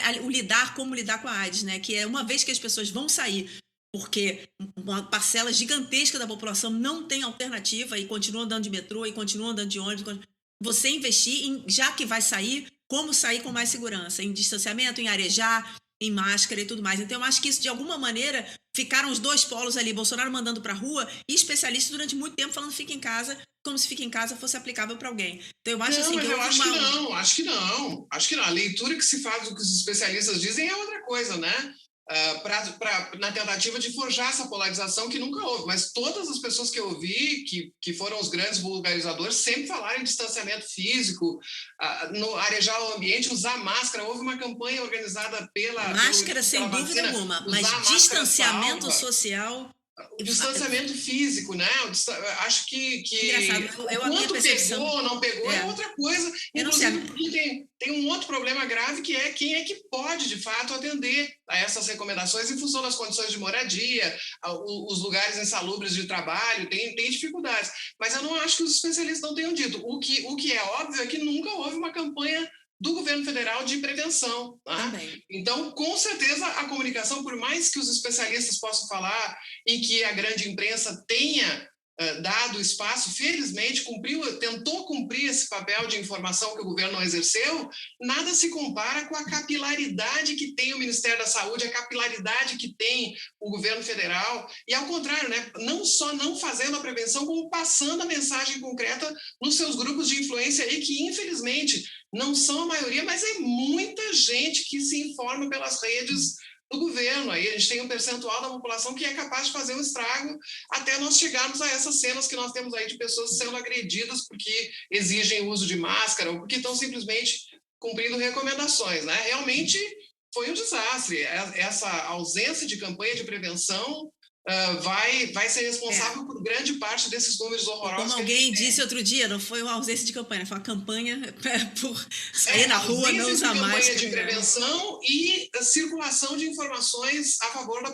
como lidar com a AIDS, né? Que é uma vez que as pessoas vão sair, porque uma parcela gigantesca da população não tem alternativa e continua andando de metrô e continua andando de ônibus, você investir já que vai sair, como sair com mais segurança, em distanciamento, em arejar, em máscara e tudo mais. Então, eu acho que isso, de alguma maneira, ficaram os dois polos ali, Bolsonaro mandando para a rua e especialistas durante muito tempo falando fica em casa, como se fica em casa fosse aplicável para alguém. Então, eu acho Não, assim mas que eu houve acho uma... que não, acho que não. Acho que não. A leitura que se faz do que os especialistas dizem é outra coisa, né? Na tentativa de forjar essa polarização que nunca houve. Mas todas as pessoas que eu ouvi, que foram os grandes vulgarizadores, sempre falaram em distanciamento físico, no arejar o ambiente, usar máscara. Houve uma campanha organizada Máscara, sem pela dúvida vacina, alguma, usar mas distanciamento salva. social... O distanciamento físico, né? Acho que Engraçado, a minha quanto percepção... pegou ou não pegou é outra coisa. Inclusive, porque tem um outro problema grave que é quem é que pode, de fato, atender a essas recomendações em função das condições de moradia, os lugares insalubres de trabalho, tem dificuldades. Mas eu não acho que os especialistas não tenham dito. O que é óbvio é que nunca houve uma campanha do governo federal de prevenção. Tá? Então, com certeza, a comunicação, por mais que os especialistas possam falar e que a grande imprensa tenha dado espaço, felizmente tentou cumprir esse papel de informação que o governo não exerceu, nada se compara com a capilaridade que tem o Ministério da Saúde, a capilaridade que tem o governo federal, e ao contrário, né, não só não fazendo a prevenção, como passando a mensagem concreta nos seus grupos de influência aí, que infelizmente não são a maioria, mas é muita gente que se informa pelas redes do governo. Aí a gente tem um percentual da população que é capaz de fazer um estrago até nós chegarmos a essas cenas que nós temos aí de pessoas sendo agredidas porque exigem o uso de máscara ou porque estão simplesmente cumprindo recomendações, né? Realmente foi um desastre. Essa ausência de campanha de prevenção vai ser responsável por grande parte desses números horrorosos. Como alguém disse outro dia, não foi uma ausência de campanha, foi uma campanha por sair na rua, não usar máscara. Campanha de prevenção e circulação de informações a favor da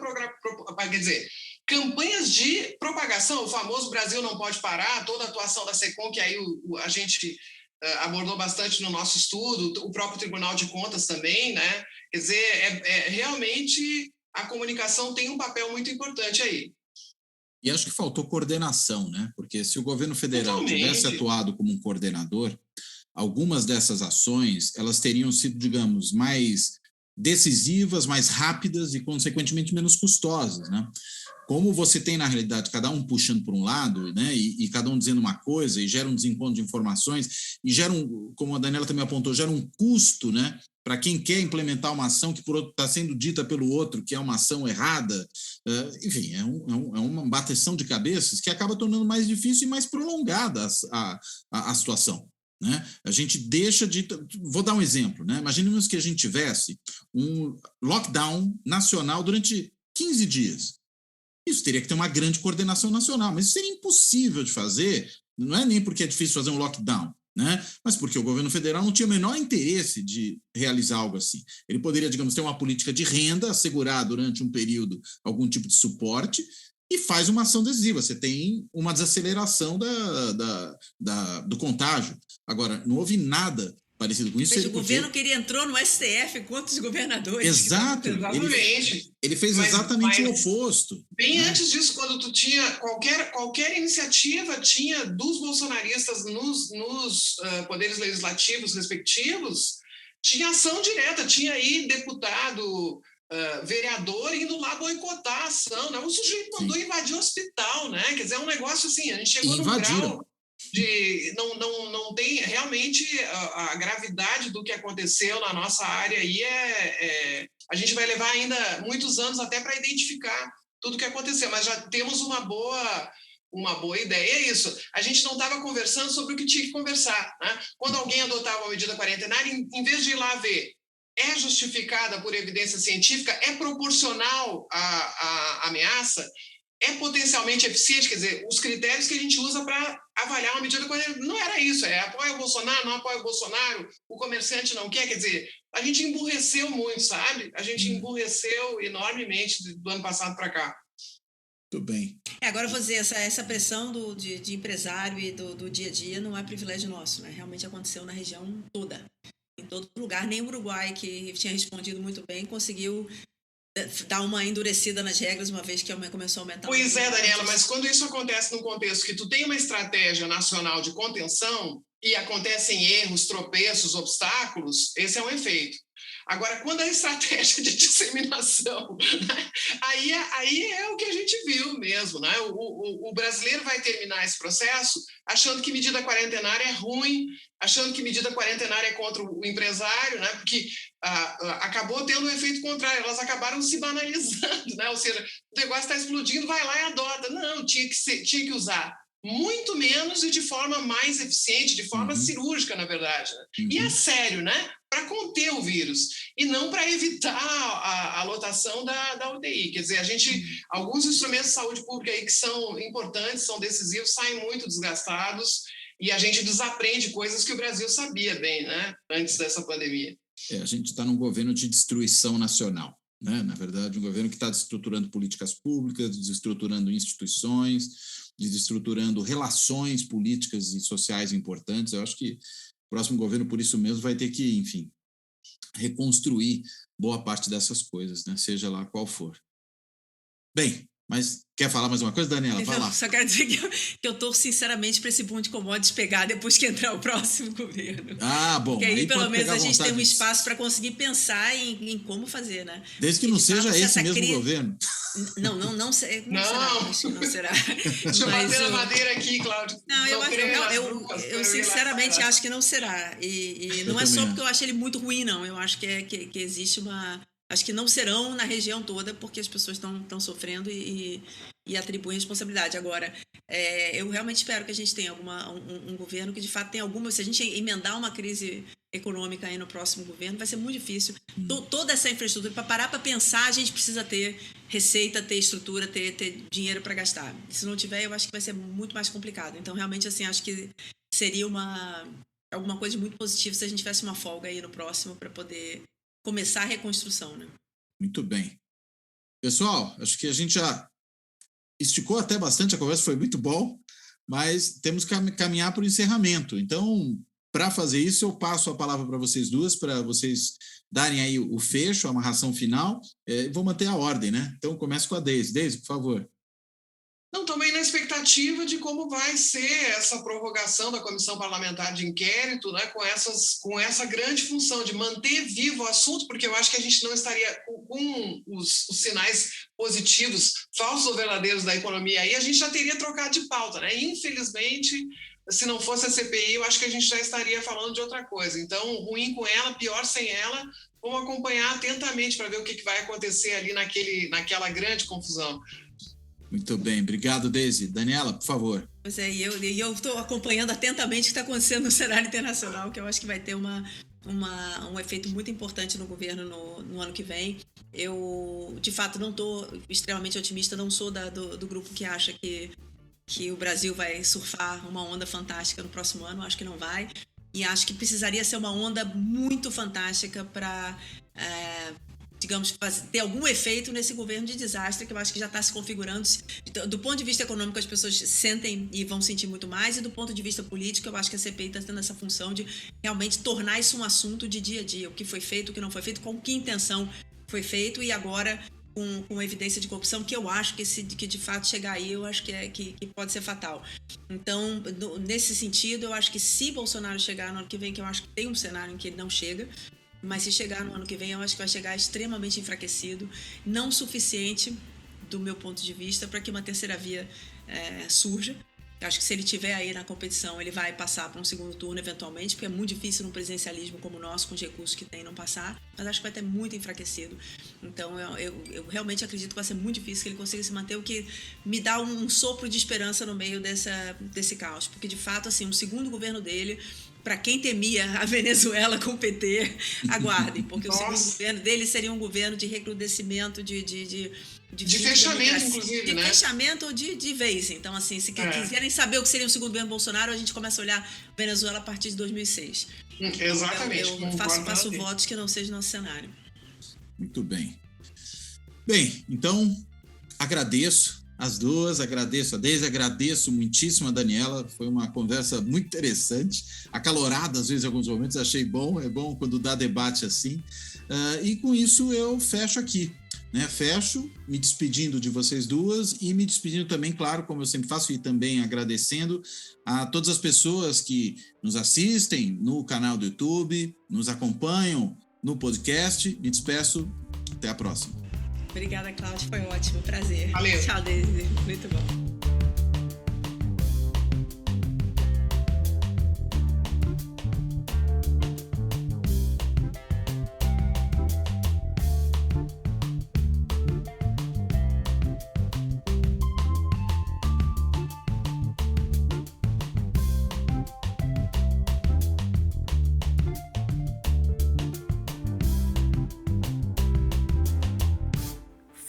quer dizer, campanhas de propagação, o famoso Brasil não pode parar, toda a atuação da SECOM, que aí a gente abordou bastante no nosso estudo, o próprio Tribunal de Contas também, né? Quer dizer, realmente a comunicação tem um papel muito importante aí. E acho que faltou coordenação, né? Porque se o governo federal tivesse atuado como um coordenador, algumas dessas ações, elas teriam sido, digamos, mais decisivas, mais rápidas e, consequentemente, menos custosas, né? Como você tem, na realidade, cada um puxando por um lado, né, e cada um dizendo uma coisa, e gera um desencontro de informações, e gera como a Daniela também apontou, gera um custo, né, para quem quer implementar uma ação que, por outro, está sendo dita pelo outro, que é uma ação errada. Enfim, é uma bateção de cabeças que acaba tornando mais difícil e mais prolongada a situação. Né? A gente deixa de... Vou dar um exemplo. Né? Imaginemos que a gente tivesse um lockdown nacional durante 15 dias. Isso teria que ter uma grande coordenação nacional, mas isso seria impossível de fazer, não é nem porque é difícil fazer um lockdown, né? Mas porque o governo federal não tinha o menor interesse de realizar algo assim. Ele poderia, digamos, ter uma política de renda, assegurar durante um período algum tipo de suporte e faz uma ação decisiva. Você tem uma desaceleração do contágio. Agora, não houve nada parecido com isso. O governo que ele entrou no STF contra os governadores. Exato. Exatamente. Ele fez exatamente o oposto. Bem antes disso, quando tu tinha qualquer iniciativa tinha dos bolsonaristas nos poderes legislativos respectivos, tinha ação direta, tinha aí deputado, vereador indo lá boicotar a ação. Né? O sujeito mandou invadir o hospital, né? Quer dizer, é um negócio assim, a gente chegou num grau de não tem realmente a gravidade do que aconteceu na nossa área aí a gente vai levar ainda muitos anos até para identificar tudo o que aconteceu, mas já temos uma boa ideia. É isso, a gente não estava conversando sobre o que tinha que conversar, né? Quando alguém adotava uma medida quarentenária, em vez de ir lá ver, é justificada por evidência científica, é proporcional à ameaça, é potencialmente eficiente, quer dizer, os critérios que a gente usa para avaliar uma medida quarentenária não era isso, apoia o Bolsonaro, não apoia o Bolsonaro, o comerciante não quer dizer, a gente emburreceu muito, sabe? A gente emburreceu enormemente do ano passado para cá. Muito bem. Agora eu vou dizer, essa pressão de empresário e do dia a dia não é privilégio nosso, né? Realmente aconteceu na região toda, em todo lugar, nem o Uruguai, que tinha respondido muito bem, conseguiu dar uma endurecida nas regras, uma vez que começou a aumentar. Pois é, Daniela, mas quando isso acontece num contexto que tu tem uma estratégia nacional de contenção e acontecem erros, tropeços, obstáculos, esse é um efeito. Agora, quando a estratégia de disseminação, né, aí é o que a gente viu mesmo, né? O brasileiro vai terminar esse processo achando que medida quarentenária é ruim, achando que medida quarentenária é contra o empresário, né? Porque acabou tendo um efeito contrário, elas acabaram se banalizando, né? Ou seja, o negócio está explodindo, vai lá e adota. Não, tinha que usar muito menos e de forma mais eficiente, de forma cirúrgica, na verdade. Né? E é sério, né? Para conter o vírus e não para evitar a lotação da UTI. Quer dizer, alguns instrumentos de saúde pública aí que são importantes, são decisivos, saem muito desgastados e a gente desaprende coisas que o Brasil sabia bem, né? Antes dessa pandemia. A gente está num governo de destruição nacional, né? Na verdade, um governo que está desestruturando políticas públicas, desestruturando instituições, desestruturando relações políticas e sociais importantes. Eu acho que o próximo governo, por isso mesmo, vai ter que, enfim, reconstruir boa parte dessas coisas, né? Seja lá qual for. Bem, mas quer falar mais uma coisa, Daniela? Fala lá. Só quero dizer que eu torço sinceramente para esse boom de commodities pegar depois que entrar o próximo governo. Bom. Porque aí pelo menos a gente tem um espaço para conseguir pensar em como fazer, né? Desde que não seja esse mesmo governo. Não será. Deixa eu bater na madeira aqui, Cláudio. Não, eu sinceramente acho que não será. E não é só porque eu acho ele muito ruim, não. Eu acho que existe uma... Acho que não serão na região toda, porque as pessoas estão sofrendo e atribuem responsabilidade. Agora, eu realmente espero que a gente tenha um governo que, de fato, tenha alguma... Se a gente emendar uma crise econômica aí no próximo governo, vai ser muito difícil. Toda essa infraestrutura, para parar para pensar, a gente precisa ter receita, ter estrutura, ter dinheiro para gastar. Se não tiver, eu acho que vai ser muito mais complicado. Então, realmente, assim, acho que seria alguma coisa muito positiva se a gente tivesse uma folga aí no próximo para poder começar a reconstrução, né? Muito bem. Pessoal, acho que a gente já esticou até bastante, a conversa foi muito bom, mas temos que caminhar para o encerramento. Então, para fazer isso, eu passo a palavra para vocês duas, para vocês darem aí o fecho, a amarração final. Vou manter a ordem, né? Então, começo com a Deise. Deise, por favor. Não, também na expectativa de como vai ser essa prorrogação da Comissão Parlamentar de Inquérito, né, com essa grande função de manter vivo o assunto, porque eu acho que a gente não estaria com os sinais positivos, falsos ou verdadeiros da economia, aí a gente já teria trocado de pauta, né? Infelizmente, se não fosse a CPI, eu acho que a gente já estaria falando de outra coisa. Então, ruim com ela, pior sem ela, vamos acompanhar atentamente para ver o que vai acontecer ali naquela grande confusão. Muito bem, obrigado, Deise. Daniela, por favor. Pois é, e eu estou acompanhando atentamente o que está acontecendo no cenário internacional, que eu acho que vai ter um efeito muito importante no governo no ano que vem. Eu, de fato, não estou extremamente otimista, não sou do grupo que acha que o Brasil vai surfar uma onda fantástica no próximo ano, acho que não vai. E acho que precisaria ser uma onda muito fantástica para... digamos, ter algum efeito nesse governo de desastre que eu acho que já está se configurando. Do ponto de vista econômico, as pessoas sentem e vão sentir muito mais, e do ponto de vista político, eu acho que a CPI está tendo essa função de realmente tornar isso um assunto de dia a dia, o que foi feito, o que não foi feito, com que intenção foi feito, e agora com evidência de corrupção, que eu acho que de fato chegar aí, eu acho que pode ser fatal. Então, nesse sentido, eu acho que se Bolsonaro chegar no ano que vem, que eu acho que tem um cenário em que ele não chega, mas se chegar no ano que vem, eu acho que vai chegar extremamente enfraquecido, não suficiente, do meu ponto de vista, para que uma terceira via surja. Eu acho que se ele estiver aí na competição, ele vai passar para um segundo turno, eventualmente, porque é muito difícil num presidencialismo como o nosso, com os recursos que tem, não passar, mas acho que vai ter muito enfraquecido. Então, eu realmente acredito que vai ser muito difícil que ele consiga se manter, o que me dá um sopro de esperança no meio desse caos, porque, de fato, assim, um segundo governo dele... Para quem temia a Venezuela com o PT, aguardem, porque o segundo governo dele seria um governo de recrudescimento, de fechamento, inclusive, de fechamento ou de vez. Então, assim, se quiserem saber o que seria o segundo governo Bolsonaro, a gente começa a olhar Venezuela a partir de 2006. Exatamente. Então, eu faço votos que não seja nosso cenário. Muito bem. Bem, então, agradeço as duas, agradeço a Deise, agradeço muitíssimo a Daniela, foi uma conversa muito interessante, acalorada às vezes em alguns momentos, achei bom, é bom quando dá debate assim, e com isso eu fecho aqui. né, fecho me despedindo de vocês duas e me despedindo também, claro, como eu sempre faço, e também agradecendo a todas as pessoas que nos assistem no canal do YouTube, nos acompanham no podcast. Me despeço. Até a próxima. Obrigada, Cláudio. Foi ótimo. Prazer. Valeu. Tchau, Daisy. Muito bom.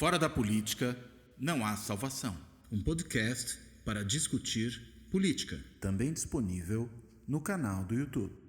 Fora da política, não há salvação. Um podcast para discutir política. Também disponível no canal do YouTube.